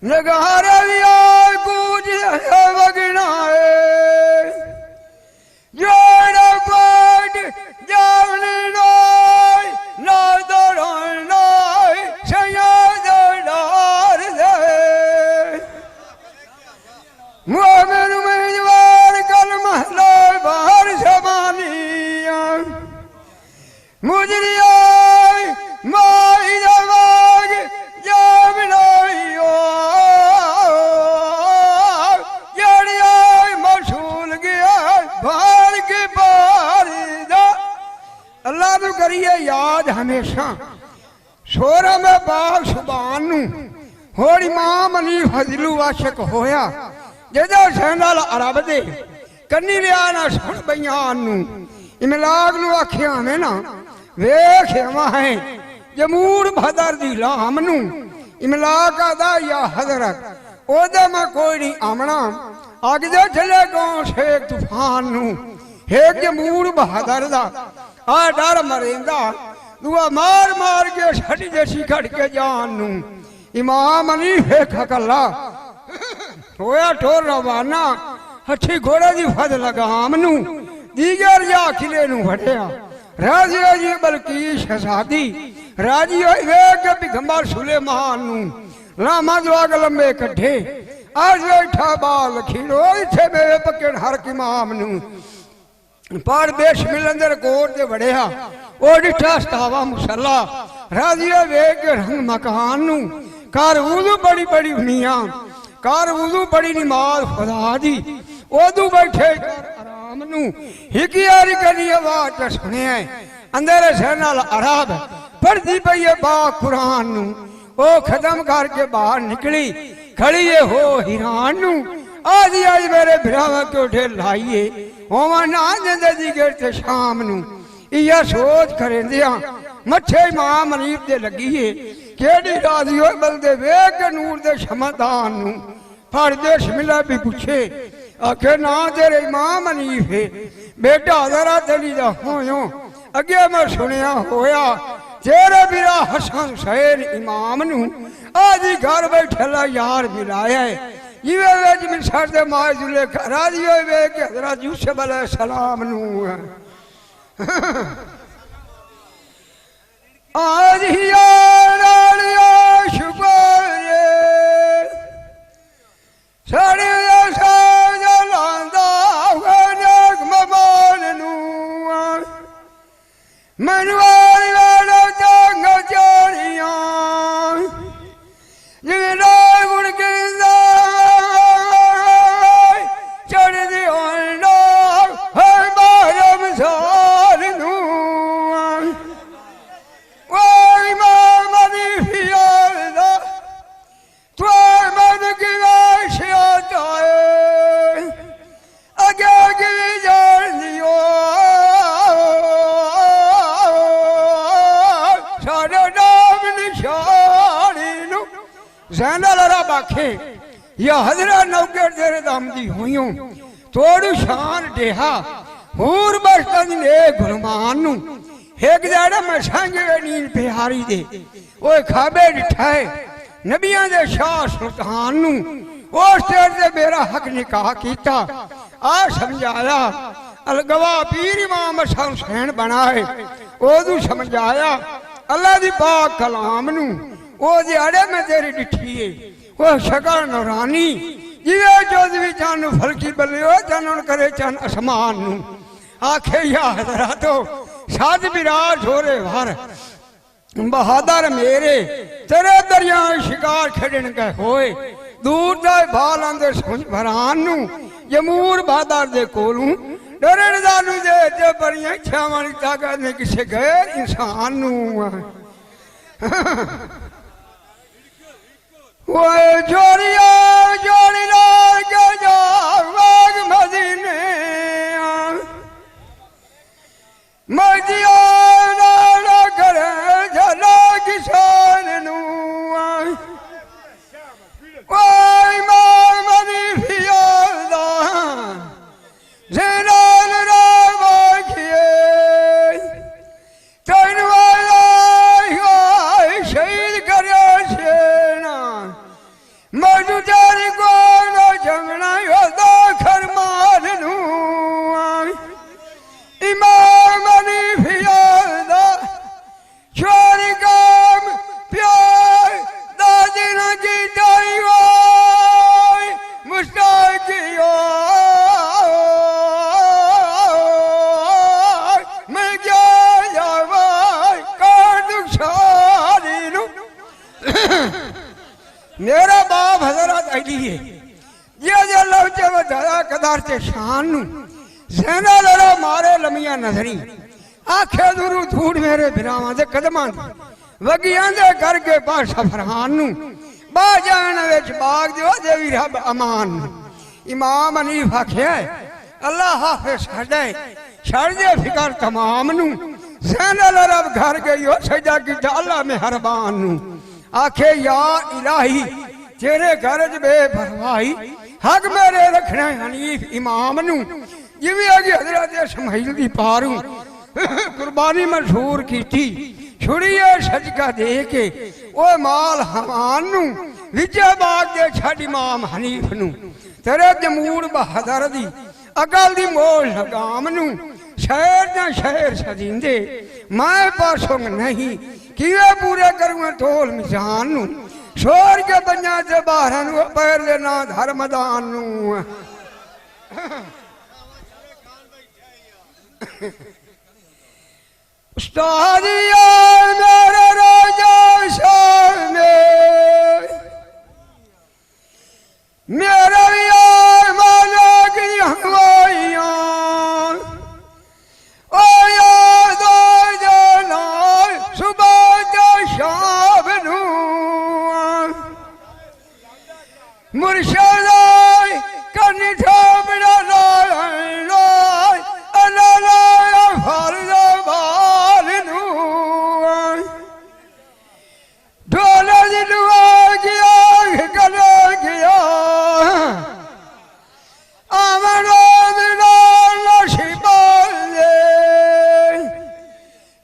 नगारा भी यार कुछ वगना है हमेशा शोरा में बाग सुबान होर इमाम अली फजलू आशिक होया जदों सैनल अरब दे कन्नी लिया ना सुन बयान इमलाक नू आखिया में ना वेख है जमूर भदर दी लाम नू इमलाक आदा या हजरत ओदे मैं कोई नहीं आमना अग दे चले गांव शेख तूफान नू एक जमूर बहादुर दा आ डर मरेंदा दुआ मार मार के छड़ी देसी खड़ के जान नू इमाम हनीफे खकला होया ठोर रवाना हठी घोड़े की फज लगाम नू दीगर जा किले नू वढ़िया राजी होई जी बल्कि शहजादी राजी होई वेख के पैगंबर सुलेमान नू लामा जवाग लंबे कढ़े आज बैठा बाल खीरो इथे मेरे पक्के हर इमाम नू पर बेश मिलंदर कोट दे वड़िया ओ डिठा सतावा मुसल्ला राजी वेख के रंग मकान नू कर वुजू बड़ी बड़ी हुनिया कर वुजू बड़ी नमाज खुदा दी ओदू बैठे आराम नू हिकियारी करी आवाज सुनिया अंदर सहनाल अरब पढ़ती पई है बा कुरान नू ओ खत्म करके बाहर निकली खड़ी है हो हिरान नू आज आज मेरे भरावा के उठे लाइए होवा ना देंदे दी गेट ते शाम नू इया सोच करेंदिया मच्छे इमाम हनीफ दे लगी है केड़ी राजी हो बलदे वेख के नूर दे शमदान नू फड़ दे शमिला भी पूछे आखे ना तेरे इमाम हनीफ है बेटा जरा चली जा होयो अगे मैं सुनिया होया तेरे बिरा हसन हुसैन इमाम नू आज ही घर बैठला यार मिलाया है जिवे वेच मिसर दे माए जुले राजी होए वे के हजरत यूसुफ अलैहिस्सलाम नू आज ही यार शुक्र सारे जलांदा नेक ममान नू मनवाई वाला जंग जानिया जिना गुण गिंदा चढ़ दी ओंडा हर बारम साल नू ओ इमाम हनीफ यादा तो मन की आशिया जाए आगे की जान दियो सारे नाम निशानी नू ज़ैनल अरब आखे या हजरा नौकर तेरे दाम दी हुईं तोड़ू शान देहा हूर बस्तन ने गुरमान नू एक जाड़ा मैं संगे नील बिहारी दे ओए खाबे डिठाए नबियां दे शाह सुल्तान नू उस तेर दे मेरा हक निकाह कीता आ समझाया अलगवा पीर इमाम हसन हुसैन बनाए ओदू समझाया अल्लाह दी पाक कलाम नू ओ दिहाड़े में तेरी डिठी है वो शक्ल नूरानी जिवे चौधरी चन फलकी बलियो चन करे चन आसमान नू आखे या हजरातो साध विराज हो रे भर बहादुर मेरे तेरे दरिया शिकार खेडन गए होए दूर दे भाल आंदे सुन भरान नू यमूर बहादुर दे कोलू डरन दानू दे ते बड़ियां छावां दी ताकत ने किसे गैर इंसान नू ओए जोरिया जोड़ी लाल के जा वाग मदीने मजिया ना करे झला किसान नू ओए इमाम हनीफ यादा ज़ैनल रावा किए तनवाला शहीद करे सेना मजुदारी को न जमना योदा खरमान नू इमाम हनीफ यादा छोरी काम प्यार दादी न की दाई वाई मुस्ताकियो मैं क्या जावाई कर दुख सारी नू मेरा बाप हजरत अली है ये लवचे वधाया कदार ते शान नू ज़ैनल अरब मारे लमिया नजरी आखे दुरू धूड़ मेरे बिरावां दे कदमां वगियां दे घर के पास फरहान नू बा जान विच बाग जो देवी रब अमान इमाम हनीफ आखे अल्लाह हाफिज छड़े छड़ दे फिकर तमाम नू ज़ैनल अरब घर गई हो सजा की अल्लाह मेहरबान नू आखे या इलाही तेरे घर च बेपरवाही हक मेरे रखना हनीफ इमाम नू जिवें अगे हजरत इस्माइल दी पारू कुर्बानी मशहूर की छुड़िए सजका दे के ओ माल हमान नू विजय बाग दे छड़ इमाम हनीफ नू तेरे जमूर बहादुर दी अकल दी मोल लगाम नू शहर ना शहर सजींदे मैं पासों नहीं किवे पूरे करूँ तोल मिजान नू शोर के बन्या से बाहर नू पैर लेना धर्मदान नू उस्तादिया मेरे रोजा शाह में मेरा यार माना की हवाइयां ओ याद जाना सुबह का शाम नू मुर्शिद कनी ठोबड़ा लाय अल्लाह फर्ज बाल नू ढोला दी दुआ किया कला किया आमनो बिना नशीबाल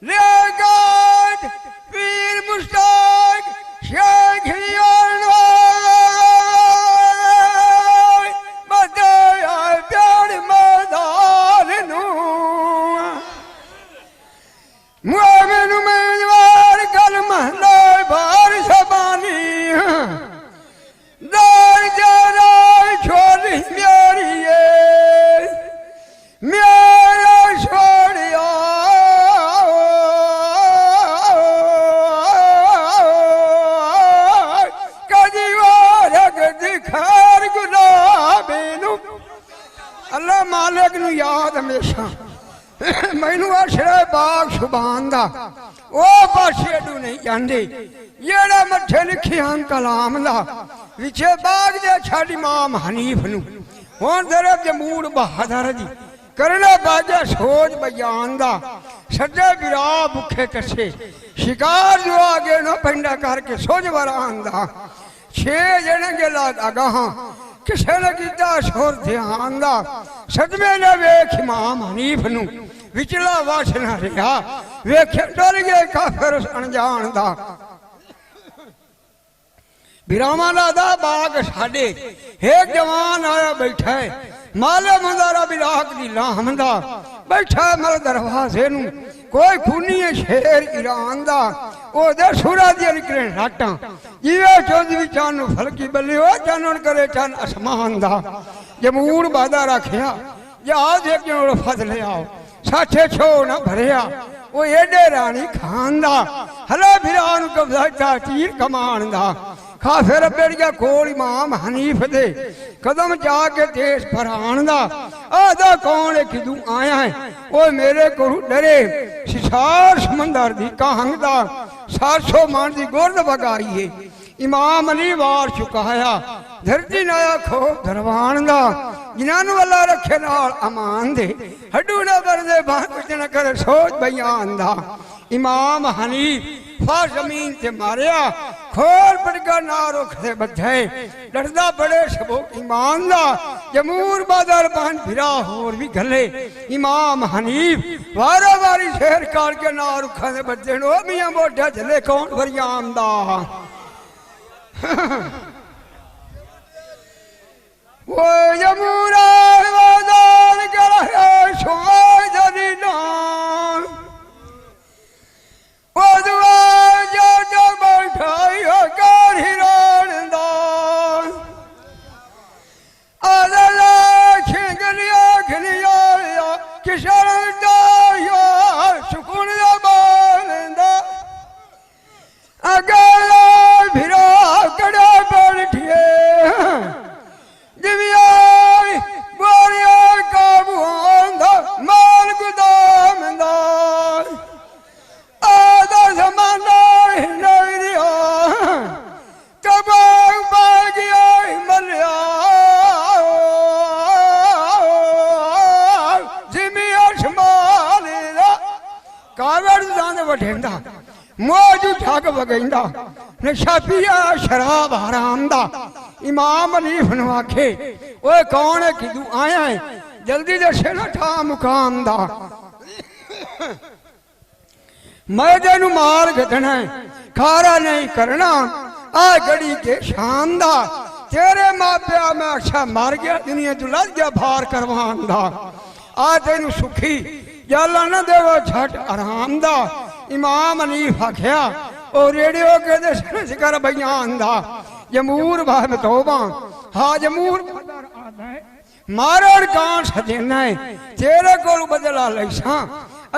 लेगाट पीर मुश्ताक शेख अल्लाह मालिक नू याद हमेशा मैनू अशरे बाग शुबान दा ओ पासे अडू नहीं जांदे जेड़ा मथे लिखिया कलाम दा विचे बाग दे छड़ इमाम हनीफ नू हुण तेरे जमूर बहादुर दी करना बाजा सोच बयान दा सज्जे बिरा भुखे कसे शिकार जो आगे न पेंडा करके सोच वरान दा छे जने गेला अगाह किसे ने किया शोर ध्यान दा सदमे ने वेख इमाम हनीफ नू विचला वाश न रहा वेख डर गए काफिर अनजान दा बिरामा दा बाग साडे एक जवान आया बैठा है माले मंदारा बिलाक दी लाहमदा बैठा मल दरवाजे नू कोई खूनी शेर ईरान दा ओदे सुरा दी निकले राटा जीवे चौधरी चान फलकी बल्ली ओ चानन करे चान आसमान दा जमूर बादा रखिया जहाज एक फस ले आओ साठे छो न भरिया वो एडे रानी खान दा हले फिरान कब्जा तीर कमान दा काफिर बेड़िया कोल इमाम हनीफ दे कदम जाके देश फरान दा आदा कौन है किदू आया है ओ मेरे को डरे सिसार समंदर दी कहंग दा 700 मान दी गुर्द बगाई है इमाम अली वार चुकाया धरती नाया खो दरवान दा जिन्हां वाला रखे नाल अमान दे हड्डू ना बरदे बात कुछ न करे सोच बयान दा इमाम हनीफ फार जमीन ते मारिया खोल पड़गा ना रुख से बधे डरदा बड़े सबो ईमान दा जमूर बादर बहन फिरा होर भी गले इमाम हनीफ वारा वारी शेर काल के ना रुखा से बधे नो मियां मोटा चले कौन वरियाम दा वो जमूरा बादर करे सोय जदीना ओ दुआ जो बैठाई हो कर हिरान दा आला खिगलिया खिलिया किशर दा यो सुकून दा बालंदा अगला भिरा कड़ा बैठिए दिव्या बोरिया काबूंदा माल गुदाम दा आदा जमाना नहीं दिया कबाग बागिया मलिया जिमी आसमान दा कावड़ दान वठेंदा मौज उठा के वगेंदा नशा पिया शराब हराम दा इमाम हनीफ ने आखे ओए कौन है किदू आया है जल्दी दसे ना ठा मुकाम दा मैं तेन माल घटना खारा नहीं करना आ गड़ी के शानदार तेरे मापिया मैं अच्छा मर गया दुनिया तू लग गया भार करवान दा आ तेन सुखी जाला न देवो झट आराम दा इमाम हनीफ आख्या और रेडियो के शिकर बयान दा जमूर बाहर तौबा हाँ जमूर मारण कान सदेना है तेरे को बदला लैसा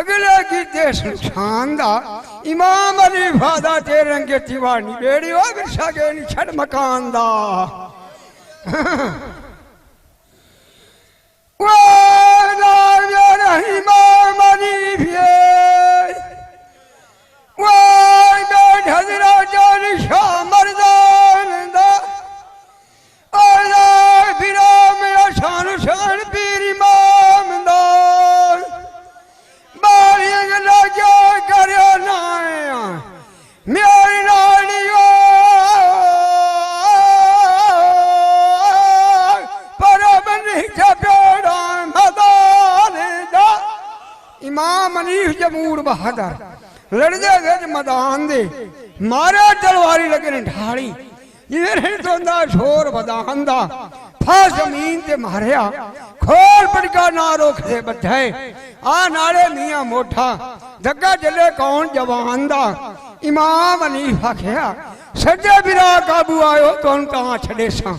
अगले की देश नुकसान दा इमाम हनीफा दा तेरे रंगे तिवानी रेडियो विरसा के नी छड़ मकान दा इमाम हनीफ जमूर बहादुर लड़दे गए मैदान दे मारे तलवारी लगे ने ढाली जिवें तोंदा शोर बदान दा फा जमीन ते मारिया खोल पड़का ना रोक दे बधाए आ नाले मियां मोठा जग्गा जले कौन जवान दा इमाम हनीफ आख्या सज्जे बिरा काबू आयो कौन कहां छड़े सा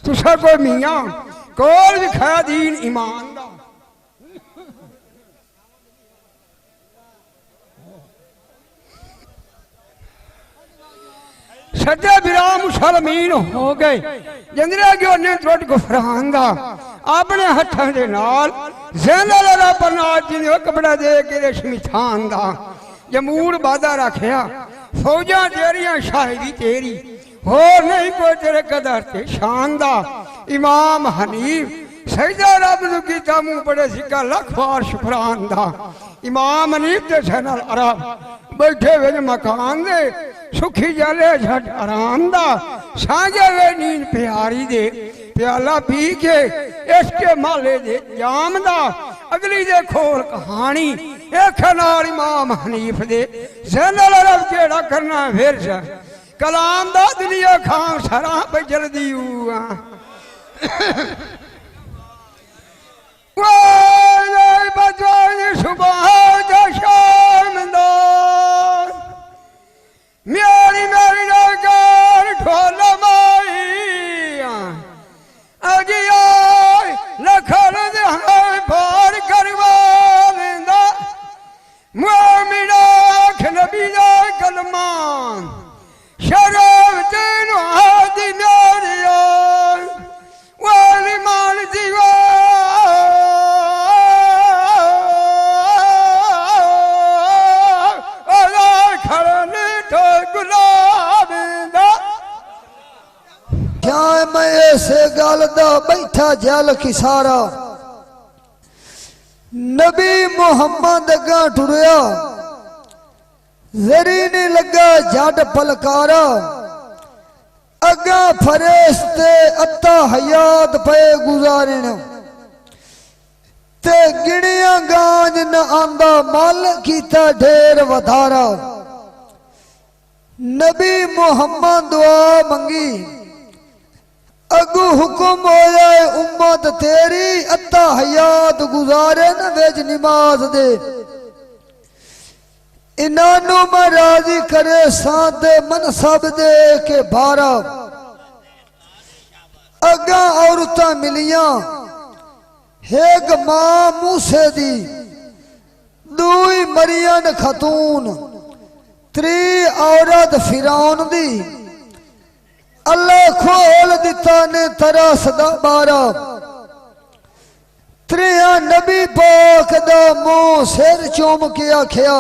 तुसा कोई मियां कोल विखाया दीन ईमान दा सज्जे बिरा मुसलमीन हो गए जिंदरे क्यों ने त्रुट गुफरान दा अपने हथां दे नाल ज़िंदा लड़ा परनाज जी ने कपड़ा दे के रेशमी थान दा जमूर बादा रखिया फौजा तेरियां शाहिदी तेरी होर नहीं कोई तेरे कदर ते शान दा इमाम हनीफ सजदा रब नु कीता मुंह बड़े सिक्का लख बार शुकरान दा इमाम हनीफ दे सैनाल अरब बैठे वे मकान दे सुखी जाले झट आराम दा सांझे वे नींद प्यारी दे प्याला पी के इसके माले दे जाम दा अगली दे खोल कहानी एक नाल इमाम हनीफ दे ज़ैनुल अरब जेड़ा करना फिर जा कलाम दा दुनिया खां सरा पे जल्दी हुआ वो बजवानी सुबह जा शाम दा मेरी मेरी नगर ढोल माई अगिया लखन दे भार करवा लेंदा मोमिना नबी दा कलमा शराब तेन आदि नारिया वाली मान जीवा मैं ऐसे गल दा बैठा जल खिसारा नबी मुहम्मद अगा टुरया जरी नहीं लगा जट पलकारा अगा फरेश्ते अत्ता हयात पे गुजारे ते गिणिया गांज न आंदा मल कीता ढेर वधारा नबी मुहम्मद दुआ मंगी अगू हुक्म हो जाए उम्मत तेरी अत्ता हयात गुजारे न वेज नमाज दे इनानू मैं राजी करे सादे मनसब दे के बारा अगा औरतां मिलियां एक मां मूसे दी दुई मरियम खतून त्री औरत फिरौन दी अल्लाह खोल दिता ने तरस दा बारा त्रिया नबी पाक दा मुंह सिर चूम के आख्या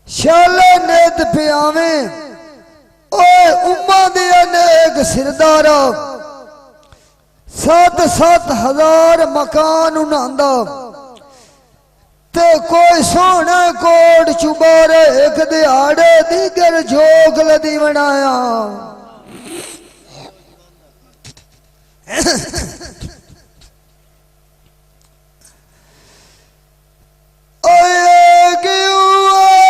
शाले नेत पियावे ओए उम्मा दिया नेक सिरदारा 7,000 मकान उन्हांदा ते कोई सोना कोट चुबारे एक दिहाड़े दीगर जोग लदी बनाया ओए क्यों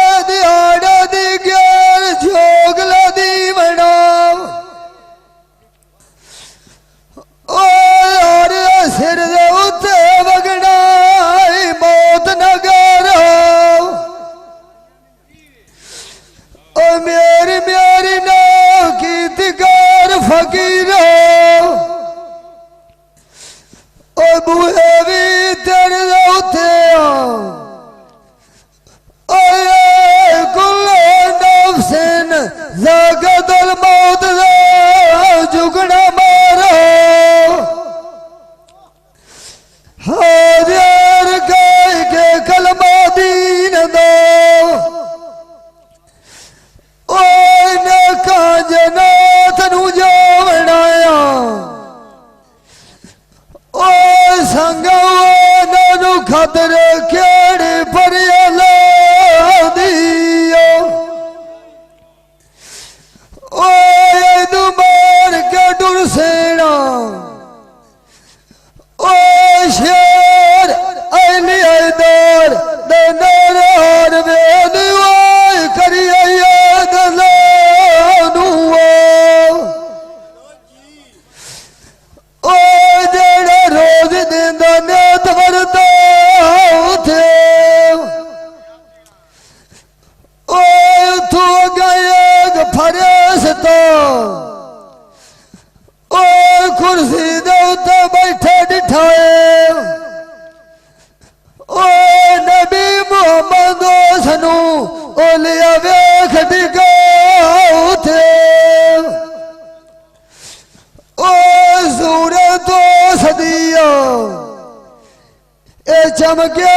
ओ कुर्सी दे उत्ते बैठे दिठाए ओ नबी मुहम्मद सनू ओ लिया वेख दिगा उथे ओ सूरे तो सदिया ए चमके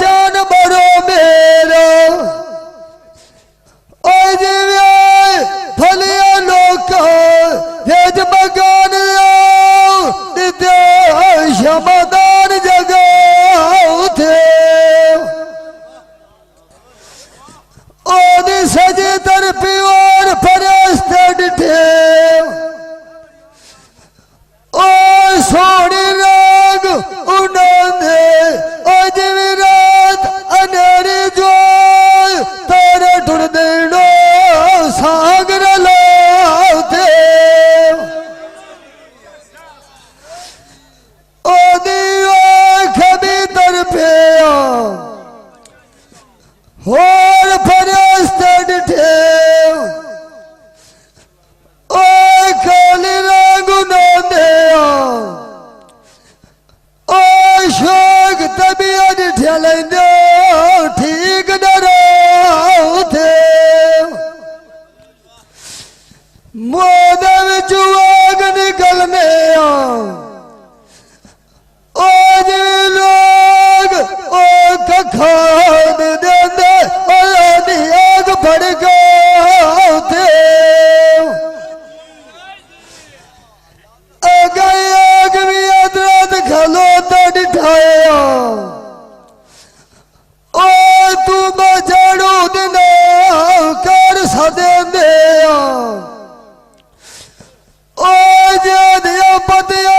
जान बड़ो मेरा ओ जिवे फलिया लोक भेज मकान दिते शमदान जगा उथे ओ सजे तरफी और फरस्त डिठे ओ सोनी राग उन्होंने ओ जिवी रात अनेरी जो तेरे ढूंढ देनो सागर लाते ओ दियो खबी तरफे और फरस्त डिठे ओ काली राग उन्होंने ओ शोक तबियत ठेलेंदो ठीक न थे मोद विचू आग निकलने ओ जी लोग ओ कखान देंदे ओ दी आग भड़का थे आग भी अदरत खलो तो दिठाया ओ तू बचाड़ू दिन कर सदे दे ओ जे दिया पतिया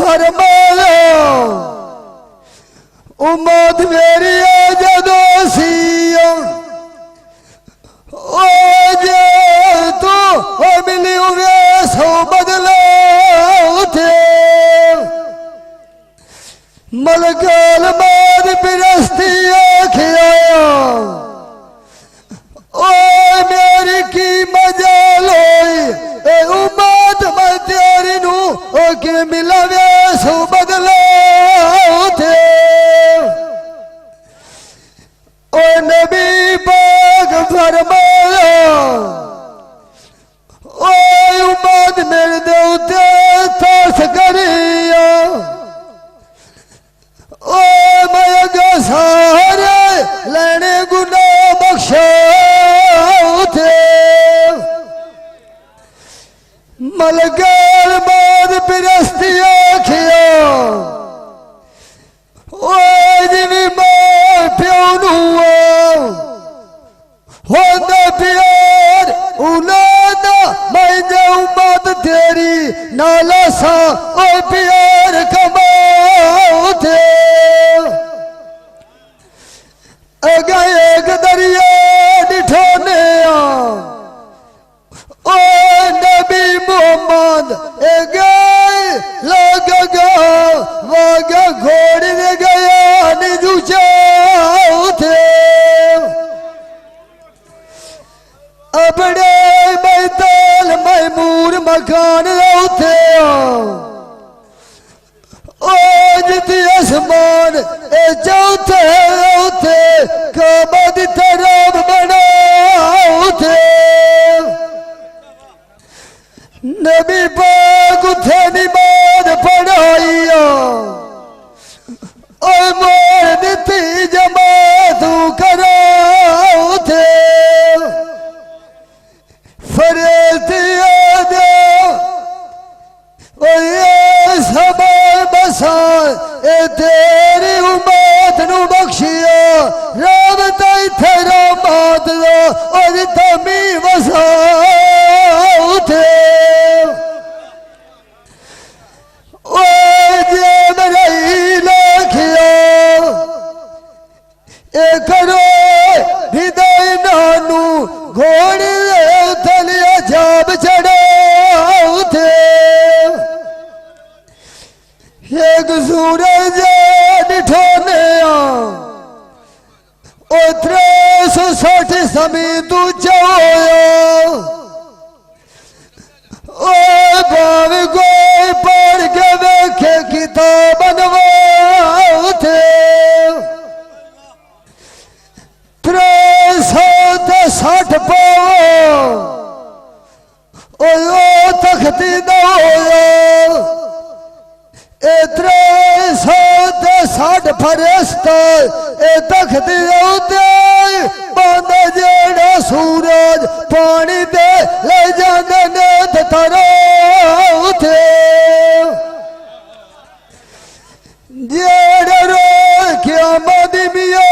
फरमाया उम्मत मेरी है जदों सिया ओ जे तू ओ मिली हुए सो बदले उठे मलकाल बाद पिरस्ती आखिया ओ मेरी की मजाल होई ए उम्मत मैं तेरी नू ओ कि मिला वे सो बदले उठे ओ नबी पाक फरमाया ओ उम्मत मेरे दे उते तरस करिया ओ मैं सारे लेने गुनाह बख्शा उठे मलकाल बाद पिरस्ती आखिया ओ जिवी मां प्यो नू होंदा प्यार औलाद मैं जे उम्मत तेरी नाला सा ओ प्यार कमा उठे अगे एक दरिया डिठोने ओ नबी मोहम्मद गए लग वागा घोड़ दे गया निजुचा उठे अपने बैतल मैमूर मकान उठे ओ जिती आसमान ए चौथे उठे काबा दी तरफ बना उठे नबी पाक उठे निमाज पढ़ाइया ओ मोर दिती जमात करा उठे फरेती दे ओ ये सब बसा ए तेरी उम्मत नू बख्शिया रब तई तेरा मात दा और तमी वसा उठे ओ जे मरई लखिया ए करो विदाई नानू घोड़ी थलिया जाब चढ़ा उठे एक सूरज डिठोने ओ 360 समी तू चोया ओ भाव कोई पढ़ के वेखे किताब बनवा उठे 360 पाओ ओ तख्ती दो ए 360 फरिश्ता ए तख्ती उते बांदा जेड़ा सूरज पानी दे ले जांदे ने तरा उठे जेड़ा रो क़यामत दी मिया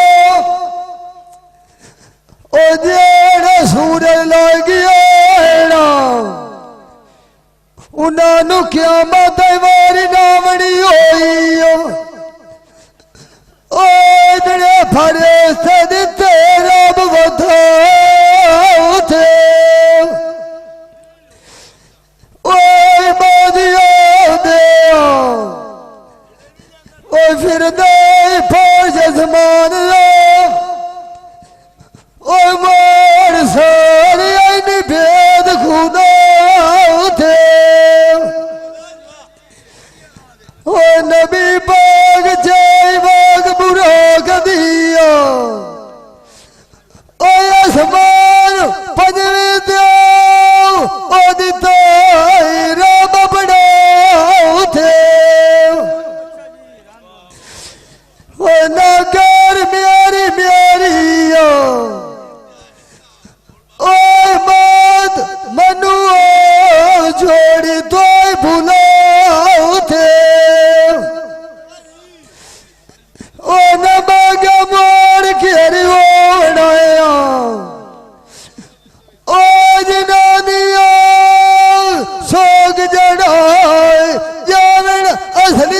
ओ जेड़ा सूरज लग गया उन्होंने क़यामत वारी नावनी होई ओ जड़े फरिश्ते दिते रब वधा उठे ओ बादिया दे ओ फिर दे फौज जमान ओ मोर सारी आईनी भेद खुदा उठे ओ नबी बाग जय बाग बुरा कदिया ओ आसमान पंजवी दो ओ दिता रब बड़ा उठे ओ नगर मेरी मेरिया ओ मत मनु जोड़ी तो भूला उठे ओ नमक मोड़ घेरी ओढ़ाया ओ जनानिया सोग जड़ाए जावन असली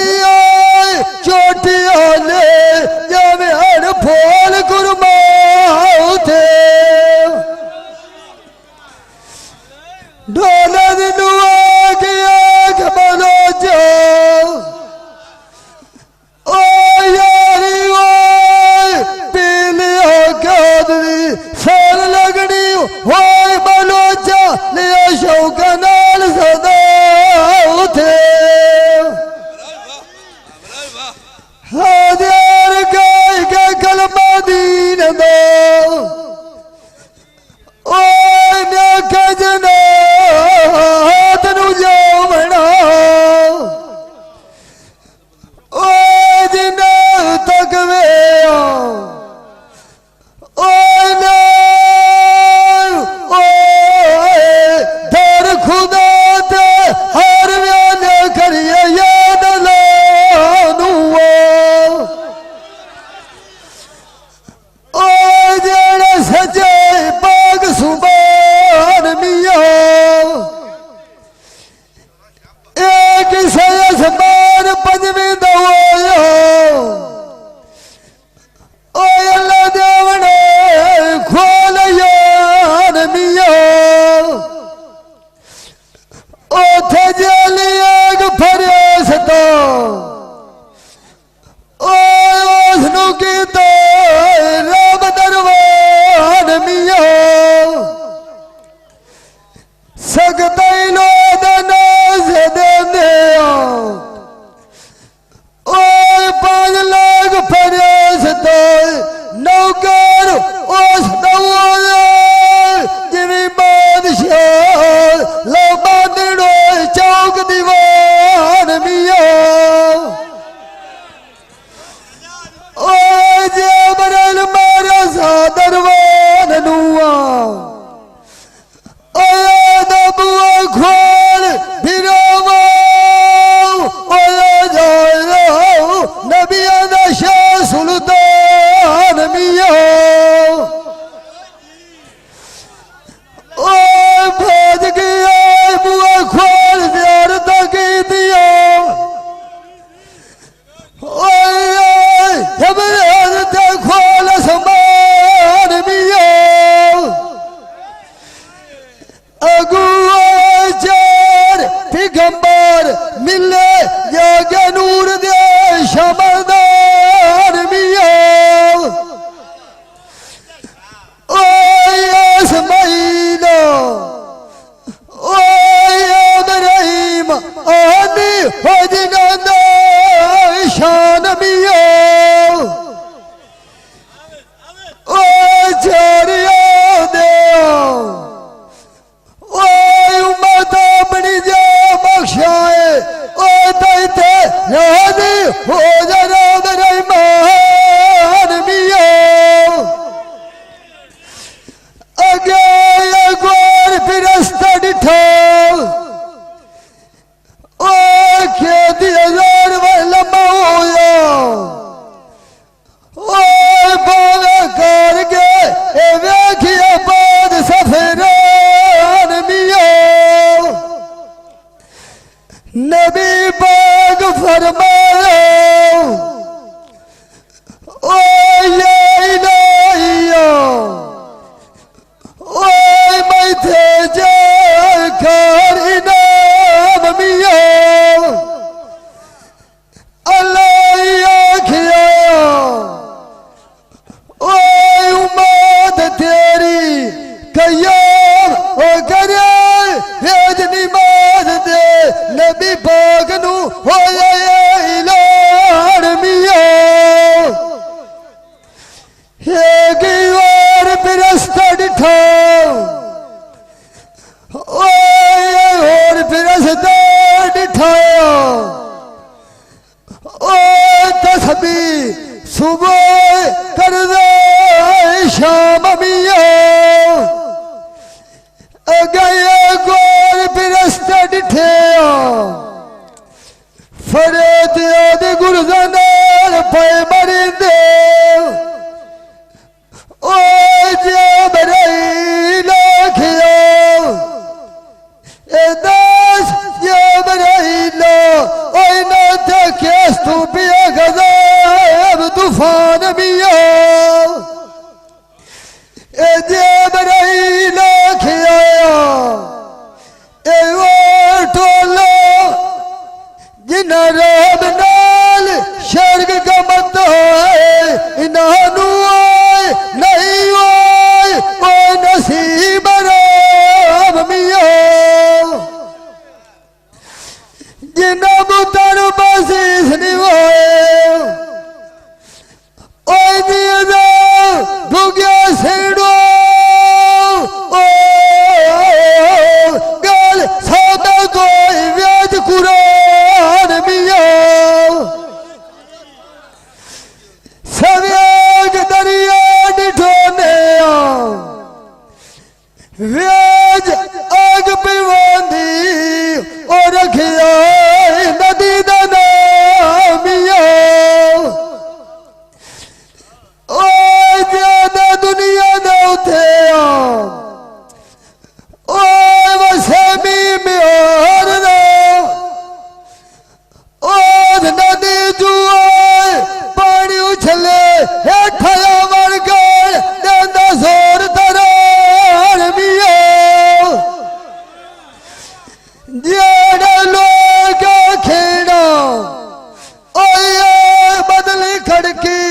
नबी पाक फरमाया ओ ये इलाहिया ओ मैं थे जाकर इनाम मिया अल्लाह आखिया ओ उम्मत तेरी कयाम ओ करे भेज निमाज दे नबी पाक नू होया ऐलान मिया एक और बिरस्ता डिठा और बिरस्ता डिठाया ओ तस्बी सुबह कर दे शाम मिया गए गोर बिरस्ता डिठया फरेद याद गुरजनार पे मरिंदे ओ जब रही लाखिया ए दास जब रही लो ओ ना देखे तू पिया गज़ब तूफान मिया ए जब रही लाखिया ए वो टोलो जिन्ना रब नाल शर्ग का मत है इन्हानू नहीं होए ओ नसीब राम मिया जिन्ना मुतर बसीस नहीं होए ओ दिया भुग्या सेड़ो ओ गल सादा कोई व्याज कुरान मिया सव्याग दरिया डिठोने व्याज आग पिवानी और रखिया नदी दा नाम मिया ओ ज्यादा दुनिया दा उथे ओ वसेमी म्यार दा ओ नदी जुए पानी उछले हेठाया वर गए देंदा जोर दरार मिया जेड़े लोग खेड़ा ओए बदली खड़की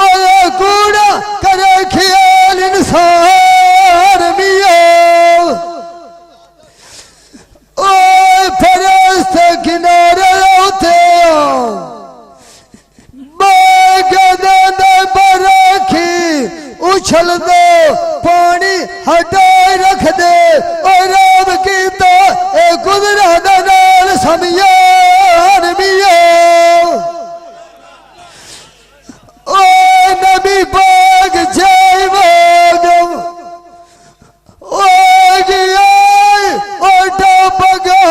ओए कूड़ा करे ख्याल इंसान मिया ओए फरस्त किनारे उठे उछल दो पानी हटाए रख दे और रब की तो गुजरा नाल समियान मिया ओ नबी पाक जय वागम ओ गया ओ टपगा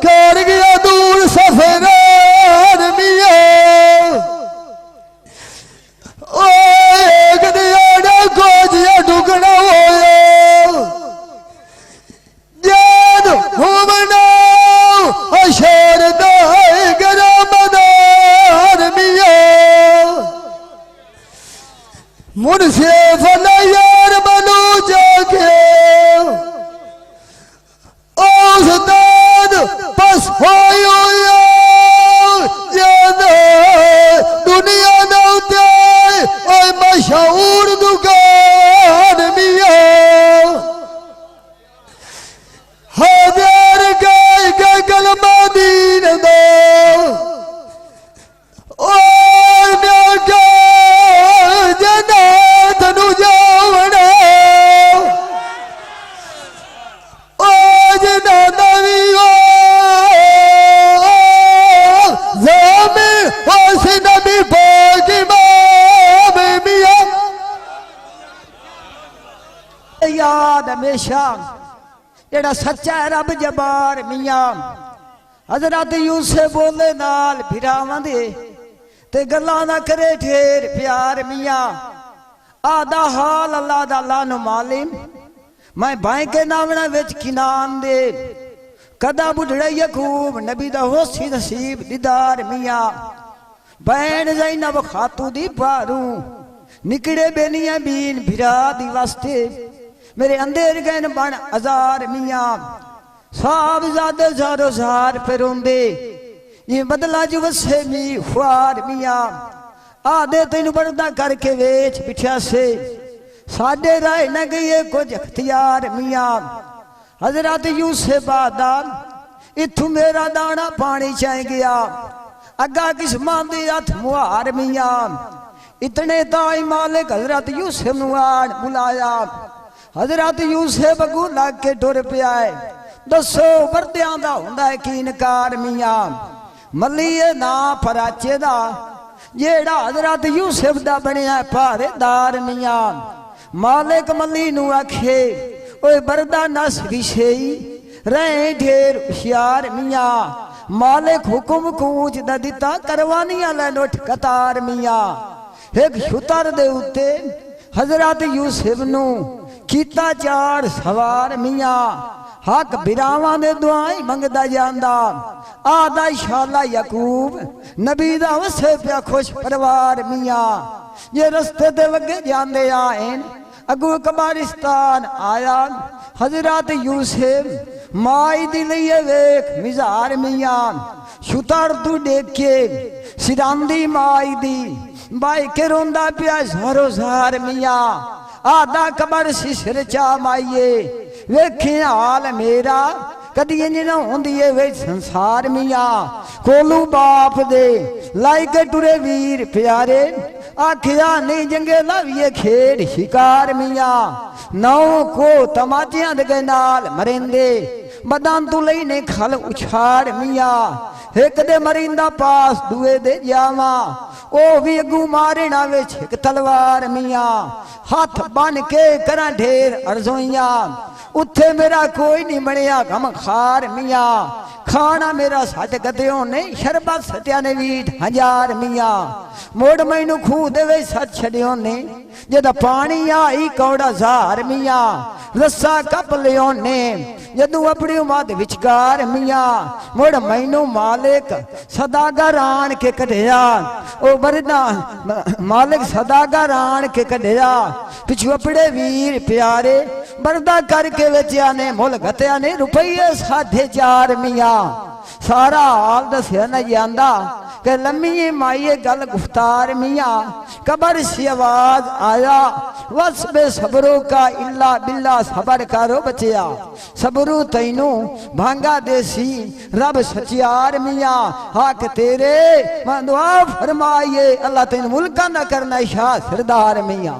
कर गया दूर सफरान मिया ओ एक दिया गोजिया ढुकना हो जद घूमना अशर दाए गरमदार मिया मुनसे फला यार बनू जाके औसताद बस होयो दुनिया नौते ओए मशहूर दुकान मिया हजार गए के कलमा दीन दो ओए म्याका जन्नत नु जावना ओ जना नवी ओ ज़ामे ओस नबी पाक इमाम मिया याद हमेशा जेड़ा सच्चा है रब जबार मियां हजरत यूसुफ बोले नाल फिरावां दे ते गल्लां ना करे ढेर प्यार मियां आदा हाल अल्लाह दा लानो मालिम मैं भाई के नावना विच किनान दे कदा बुढ़ड़ा यकूब नबी दा होसी नसीब दीदार मियाँ बैन ज़ैनब खातू दी बारू निकड़े बेनिया बीन भिरा दी वास्ते मेरे अंधेर गैन बन अजार मियाँ साहब ज़ादे ज़ारो ज़ार पे रोंदे ये बदला जो वसे मी ख्वार मियाँ आदे तेन बरदा करके वेच बिठा से साडे राय न गए कुछ अख्तियार मियाँ हजरत यूसुफ बादाल इथू मेरा दाना पानी चाह गया अगा किस मांदे हथ मुहार मियाँ इतने ताई मालिक हजरत यूसुफ नुआन बुलाया हजरत यूसुफ अगू लग के टुर पिया दसो बरदियां दा हुंदा है की इनकार मियाँ मलिए ना फराचे दा जेड़ा हजरत यूसुफ दा बनया पहरेदार मियाँ मालिक मली नु आखे ओए बरदा नस विशेई रहे ढेर होशियार मियाँ मालिक हुकुम कूच दा दिता करवानियां ले नोट कतार मियाँ एक छुतर दे उत्ते हजरत यूसुफ नु कीता चार सवार मियाँ हक बिरावां दे दुआई मंगदा जांदा आदा शाला यकूब नबी दा वसे पिया खुश परिवार मियाँ ये रस्ते ते वगे जांदे आएन अगू कब्रिस्तान आया हजरत यूसुफ माई दी लिए वेख मिजार मियाँ छुतर तू देखे सिरांदी माई दी बाई के रोंदा पिया ज़ारो ज़ार मियाँ आदा कबर सिर चा माइये वेखे हाल मेरा कदी इंज ना होंदी है वे संसार मियाँ कोलू बाप दे लाई के टुरे वीर प्यारे आखिया नहीं जंगे लाविए खेड़ शिकार मियाँ नौ को तमाचियां दे नाल मरेंदे बदान तू लई ने खल उछाड़ मियाँ एक दे मरिंदा पास दुए दे जावा ओ भी अगू मारे ना वे छिक तलवार मियाँ हाथ बन के करा ढेर अर्जोइया उत्थे मेरा कोई नहीं बनया गम खार मियाँ खाना मेरा सट गद्यों ने शरबत सत्या ने वीट हजार मियाँ मोड़ मैनू खूह दे सच छड़ियों ने जदा पानी आई कौड़ा जार मियाँ रस्सा कप लियो ने जदू अपनी उमद विचकार मियाँ मोड़ मैनू मालिक सदागर आन के कढ़िया ओ बरदा मालिक सदागर आन के कढ़िया पिछू अपने वीर प्यारे बरदा करके वेचिया ने मुल गत्या ने रुपये 4.5 मियाँ सारा हाल दसिया न जांदा के लम्मी माइये गल गुफ्तार मियाँ कबर सी आवाज आया वस बे सबरों का इल्ला बिल्ला सबर करो बचिया सबरू तैनू भांगा देसी रब सचियार मियाँ हक तेरे मैं दुआ फरमाइए अल्लाह तेन मुल्का न करना शाह सरदार मियाँ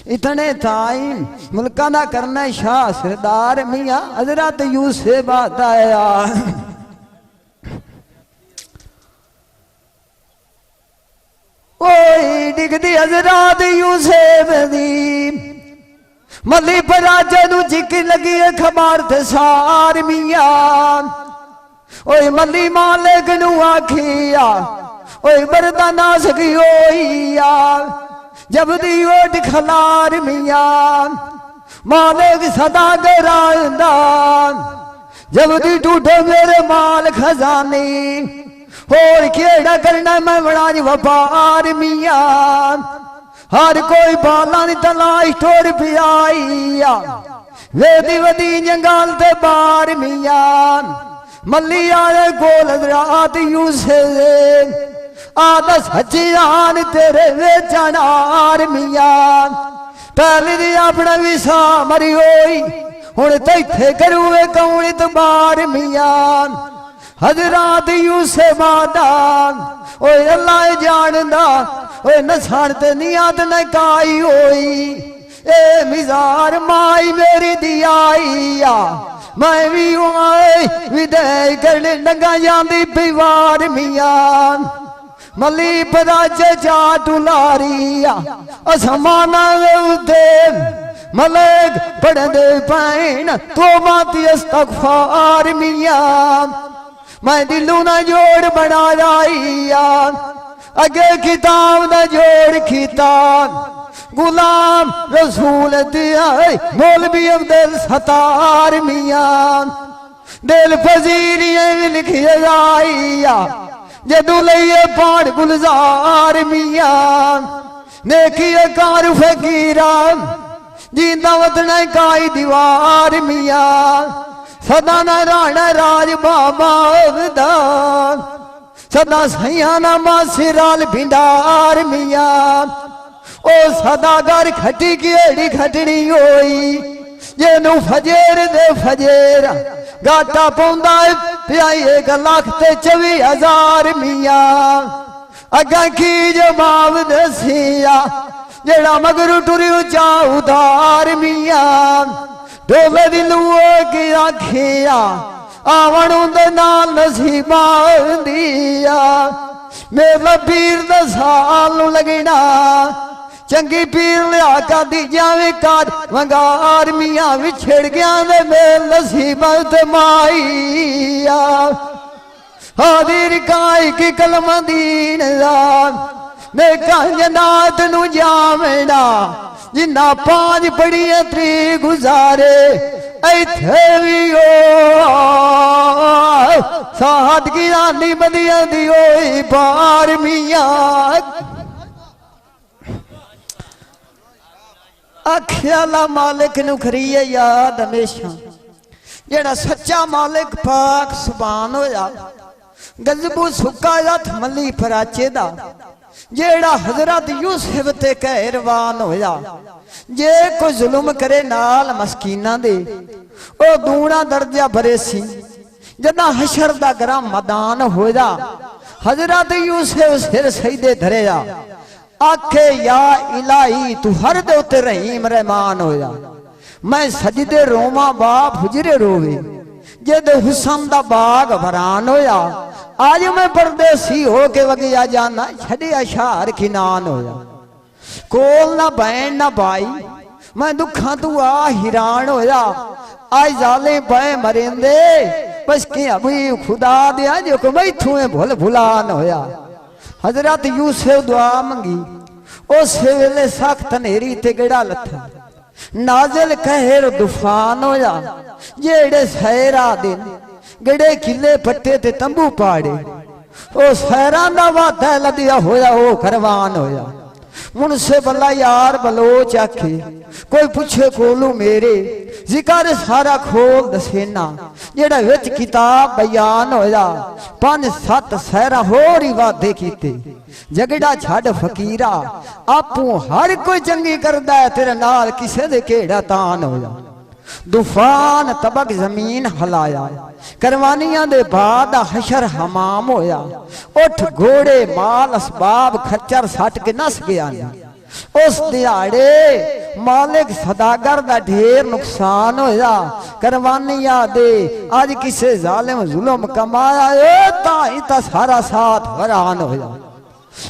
इतने टाइम मुल्का ना करना शाह सरदार मियाँ हजरत यूसुफ आया ओए डिगदी हजरत यूसुफ दी मली पर राजा नू जिक लगी खबर ते सार मियाँ ओए मली मालिक नू आखिया ओए बरदा ना सकी ओइया जब दी ओट खलार मियाँ मालिक सदा गरांदा जब दी टूटे मेरे माल खजाने और केड़ा करना मैं बड़ा व्यापार मियाँ हर कोई बाला नी तलाश टोर पिया वेदी वदी जंगाल ते बार मियाँ मली आले गोल रात यूसुफ आदा सचियान तेरे वेचनार मियाँ पहले दी अपना विसा मरी होई हुण तैथे करूए कौन इतबार मियाँ हजरत यूसुफ आदान ओए अल्लाह जानदा ओए न छाड़ते नियत न काई होई ए मिजार माई मेरी दियाईया मैं भी आए विदय करने नंगा जांदी पिवार मियाँ मली पराजे जा टुलारिया असमाना उदे मलेक पढ़दे पैन तो माती इस्तगफार मियाँ मैं दिलू ना जोड़ बना जाइया अगे किताब ना जोड़ किताब गुलाम रसूल दिया मौलवी अब्दुल सत्तार मियाँ दिल फजीरिए भी लिखी जाइया जदू लइए पाड़ गुलजार मिया नेकिए कार फकीरा जींदा वतना काई दीवार मिया सदा न राणा राज बाबा अवदान सदा सैयाना मासिराल भिंडार मिया ओ सदा घर खटी केड़ी खटनी होई जेनू फजेर दे फजेर गाटा पौंदा पियाई 1 लाख ते 24,000 मिया अगा की जवाब दसिया जेड़ा मगरू टुरी उचा उधार मिया डोले दिलू की आखिया आवण दे नाल नसीबा दिया मेरा पीर दा साल लगना चंगी पीर लिया का दी जावे कार वंगार मिया विछड़ गया दे मेल नसीबत माइया हादिर काई की कलम दीन मैं जन्नत नु जावना जिन्ना 5 बड़िया 3 गुजारे इथे भी साथ की रानी बदिया दी होई बार मिया आख्याला मालिक नु खरीए याद हमेशा जेड़ा सच्चा मालिक पाक सुभान होया गजबू सुक्का हथ मली पराचे दा जेड़ा हजरत यूसुफ ते कहरवान होया जे कोई जुल्म करे नाल मस्कीना दे ओ दूना दर्जा भरे सी जदा हशर दा गरा मैदान होया हजरत यूसुफ सिर सईदे धरेया आखे या इलाही तू हर दे उते रहीम रहमान होया मैं सजदे रोमा बाप हुजरे रोवे जद हुसम दा बाग वरान होया आज मैं परदेसी हो के वगिया जाना छड़िया शार खिनान होया कोल ना बहन ना भाई मैं दुखा तू आ हिरान होया आज जाले पे मरेंदे बस के अभी खुदा दिया जो को मैं थुए भूल भुलान होया हजरत यूसुफ दुआ मंगी उस वेले सख्त नेरी ते गड़ा लथा नाजिल कहर तूफान होया जेड़े सहरा दिन गड़े किले पट्टे ते तंबू पाड़े ओ सहरा दा वादा लदिया होया ओ करवान होया मुनसे बल्ला यार बलोच आखे कोई पूछे कोलू मेरे जिक्र सारा खोल दसेना जेड़ा विच किताब बयान होया 5-7 सहरा होर ही वादे कीते जगड़ा छड़ फकीरा आपू हर कोई चंगी करदा है तेरे नाल किसे दे केड़ा तान होया तूफान तबक जमीन हलाया करवानियां दे बाद हशर हमाम होया उठ घोड़े माल असबाब खच्चर सट के नस गया उस दिहाड़े मालिक सदागर दा ढेर नुकसान होया करवानियां दे आज किसे जालिम जुल्म कमाया ताई ता सारा साथ वरान होया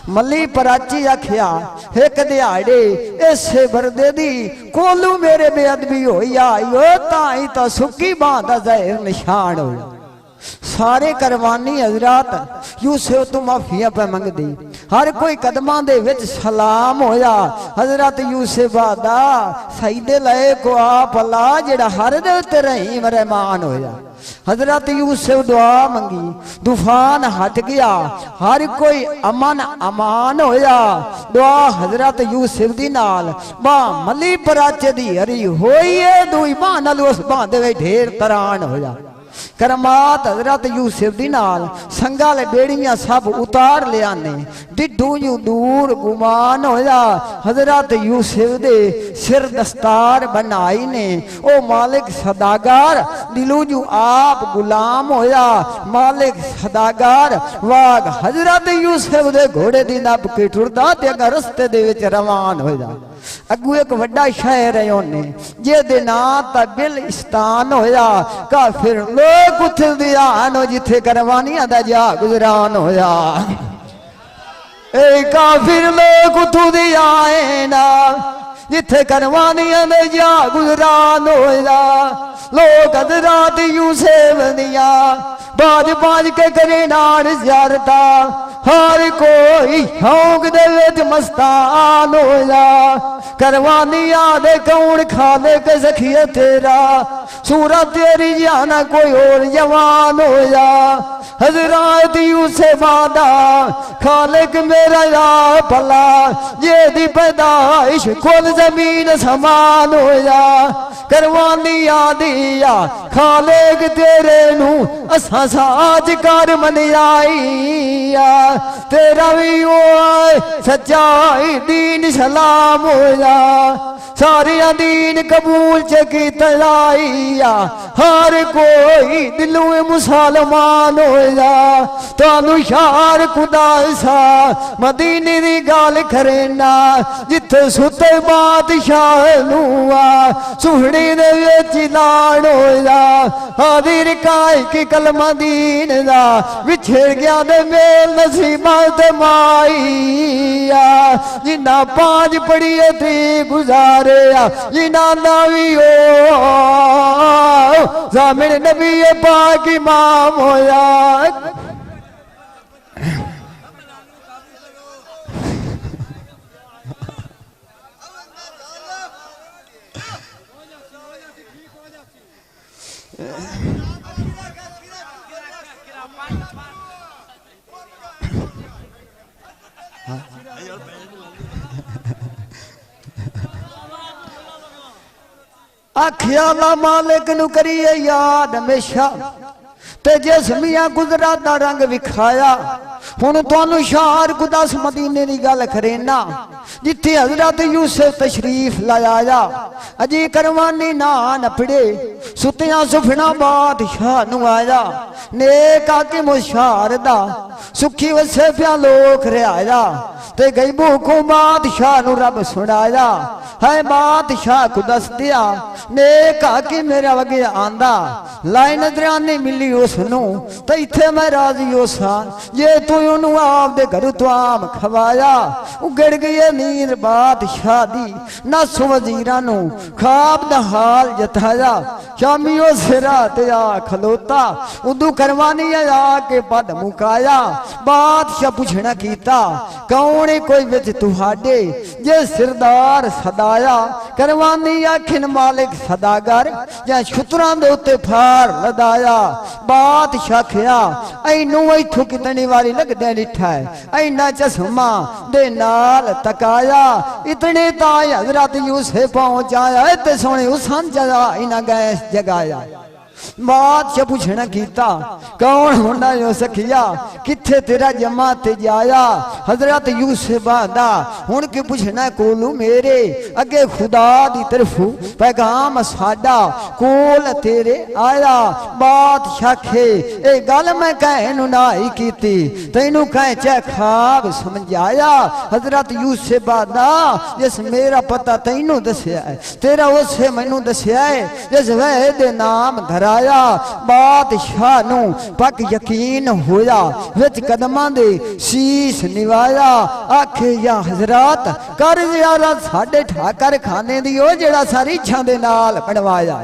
मली पराची आखिया एक दिहाड़े इसे बरदे दी कोलू मेरे बेअदबी होया यो ताई ता सुक्की बांह दा ज़ाहिर निशान होया सारे करवानी हजरात यूसुफ तो माफिया पे मंग दी हर कोई कदमां दे विच सलाम होया हजरत यूसुफ दा सईदे लए को आप अल्लाह जेड़ा हर दे ते रहीम रहमान होया हजरत यूसुफ दुआ मंगी तूफान हट गया हर कोई अमन अमान होया दुआ हजरत यूसुफ दी नाल मां मली पराचे दी हरी होई है दुई मां नाल उस बां दे ढेर तरान होया करमात हजरत यूसुफ दी नाल संगाल बेड़ियां सब उतार ले आने डिडू यू दूर गुमान होया हजरत यूसुफ दे सिर दस्तार बनाई ने ओ मालिक सदागार दिलू यू आप गुलाम होया मालिक सदागार वाग हजरत यूसुफ दे घोड़े दी नब के टुरदा ते अगर रस्ते दे विच रवान होया अगू एक वड्डा शहर है ओने जे दे ना ता बिलिस्तान होया काफिर लोग उथल दिया नो जिथे करवानियां दा जा गुजरान होया ए काफिर लोग उथू दिया ना जिथे करवानिया ने जा गुजरान होया लोग अदरात यूसे बनिया बाज बाज के करे नान ज्यारता हर कोई शौक दे विच मस्तान होया करवानिया दे कौन खाले के सखिए तेरा सूरत तेरी जाना कोई और जवान होया हजरात यूसे वादा खालिक मेरा या भला ये दी पैदाइश कुल जमीन समान होया करवानिया दिया खालिक तेरे नू असा साज कर मनियाईया तेरा भी ओ सच्चाई दीन सलाम होया सारिया दीन कबूल चकी तलाइया हर कोई दिलों मुसलमान होया तानू शार खुदा सा मदीने दी गल करेना जिथे सुते बादशाह नूआ सुहड़ी दे विच लाड़ होया हादिर काय की कलमा दीन दा विछड़ गया दे मेल नसीबा ते माईया जिन्ना पांच पढ़िए थी गुजार जिना नबी हो जामिन नबी पाक इमाम होया आखिया ला मालिक नू करिए याद हमेशा ते जिस मियां गुजरा दा रंग विखाया हुण तुहानू शार गुदास मदीने दी गल करेना जिथे हजरत यूसुफ तशरीफ लाया अजी करवानी ना नपड़े सुतिया सुफना बादशाह नू आया नेक आके मुशार दा सुखी वसे पिया लोक रियाया ते गई भूखों बादशाह नू रब सुनाया है बादशाह को दस दिया नेक आके मेरा वगे आंदा लाई नजरानी मिली उसनू ते इथे मैं राजी होसा जे तू उन्होंने आपदे घर तो आम खवाया उगड़ गई नींद बादशाह दी नस वजीरा नू खाब दा हाल जताया शामी ओ सिरा ते आ खलोता उदू करवानी आ के पद मुकाया बादशाह पुछना कीता कौन है कोई विच तुहाडे जे सिरदार सदाया करवानी आखिन मालिक सदागर या शुतरां दे उत्ते फार लदाया बादशाह खया ऐनू इथों कितनी वारी लगदे डिठा है ऐना चश्मा दे नाल तकाया इतने ताई हजरत यूसुफ पहुंचाया ते सोने उसन जगा इना गैस जगाया बादशाह पुछना कीता कौन होना जो सखिया किथे तेरा जमा ते जाया हजरत यूसुफ दा हुन के पुछना कोलू मेरे अगे खुदा दी तरफों पैगाम साडा कोल तेरे आया बादशाह खे ए गल मैं कह नु ना ही कीती तैनू कह च खाब समझाया हजरत यूसुफ दा जिस मेरा पता तैनू दसया है तेरा उसे मैनू दसया है जिस वह दे नाम धरा बादशाह नू पक यकीन होया विच कदमां दे शीश निवाया आखे या हजरत कर ज़ियारत साडे ठाकर खाने दी ओ जेड़ा सारी इच्छा दे नाल बनवाया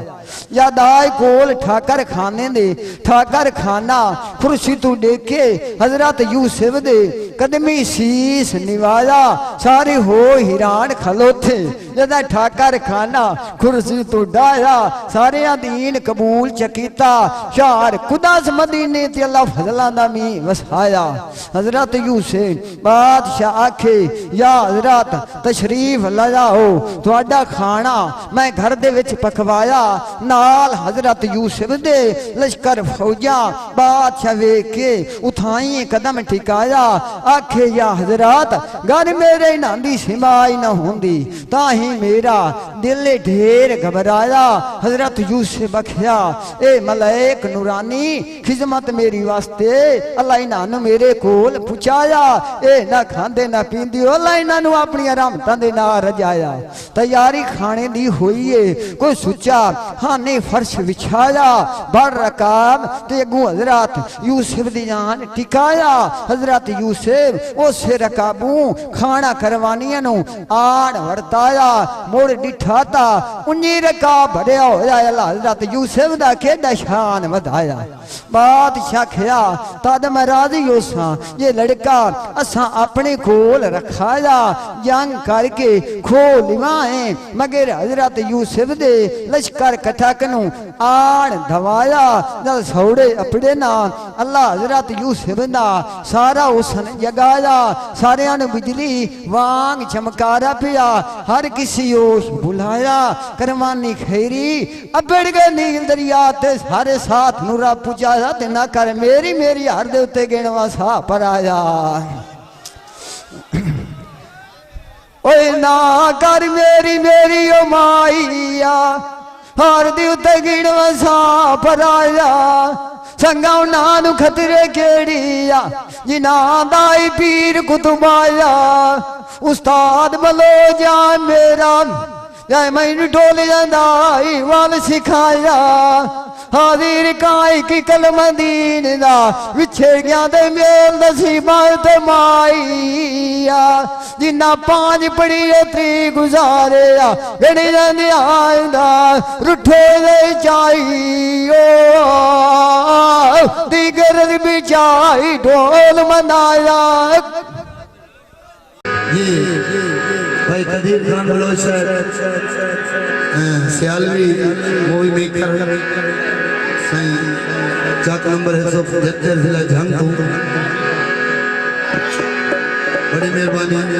या दाई कोल ठाकर खाने दे ठाकर खाना कुर्सी तू देखे हजरत यूसुफ दे कदमी शीश निवाया सारे हो हिरान खलोथे जदा ठाकर खाना कुर्सी तू डाया सारे दीन कबूल चकीता शार कुदास मदीने ते अल्लाह फजला दा मी वसाया हजरत यूसुफ बादशाह आखे या हजरत तशरीफ लाओ तुहाडा खाना मैं घर दे विच पकवाया नाल हजरत यूसुफ दे लश्कर फौजा बादशाह वेख के उठाई कदम ठिकाया आखे या हजरत घर मेरे नांदी सिमाई न होंदी ताही मेरा दिल ढेर घबराया हजरत यूसुफ बखया ए मलाइक नूरानी खिदमत मेरी वास्ते अल्लाह इन्हां मेरे कोल पुचाया ए ना खांदे ना पींदी अल्लाह इन्हां अपनी रहमतां दे नाल रजाया तैयारी खाने दी होई है कोई सुचा हाने फर्श बिछाया बड़ रकाब ते अगू हजरत यूसुफ दी जान टिकाया हजरत यूसुफ उस रकाबू खाना करवानियां नु आड़ वरताया मुड़ डिठा ता उन्नी रका भरिया होया अल्लाह हजरत यूसुफ दा केड़ा शान वधाया बादशाह खया तद मैं राजी होसा ये लड़का असा अपने कोल रखाया जंग करके खो लिवाए मगर हजरत यूसुफ दे लश्कर कठा कनु आण धवाया जल सौड़े अपने ना अल्लाह हजरत यूसुफ दा सारा हुसन जगाया सारियां नु बिजली वांग चमकारा पिया हर किसी ओश बुलाया करवानी खैरी अबड़ गए नील दरिया ते सारे साथ नूरा पुजाया ते ना कर मेरी मेरी हर दे उत्ते गिणवा सा पर आया ओए ना कर मेरी मेरी ओ माईया हर दे उत्ते गिणवा सा पर आया संगा नानू खतरे केड़िया जिना दाई पीर कुतुबाया उस्ताद बलो जा मेरा या मैनू टोल जाई वाल सिखाया हाजिर काई की कलम दीन दा विछड़ गया दे मेल नसीबा ते माईया जिन्ना पांच पड़ी त्री गुजारे गणी जाने आंदा रुठे दे चाहिए दिगर बिचाई ढोल मनाया ये भाई Kadir Khan Baloch Sialvi movie maker Chak number है 175 जिला झंग बड़ी मेहरबानी।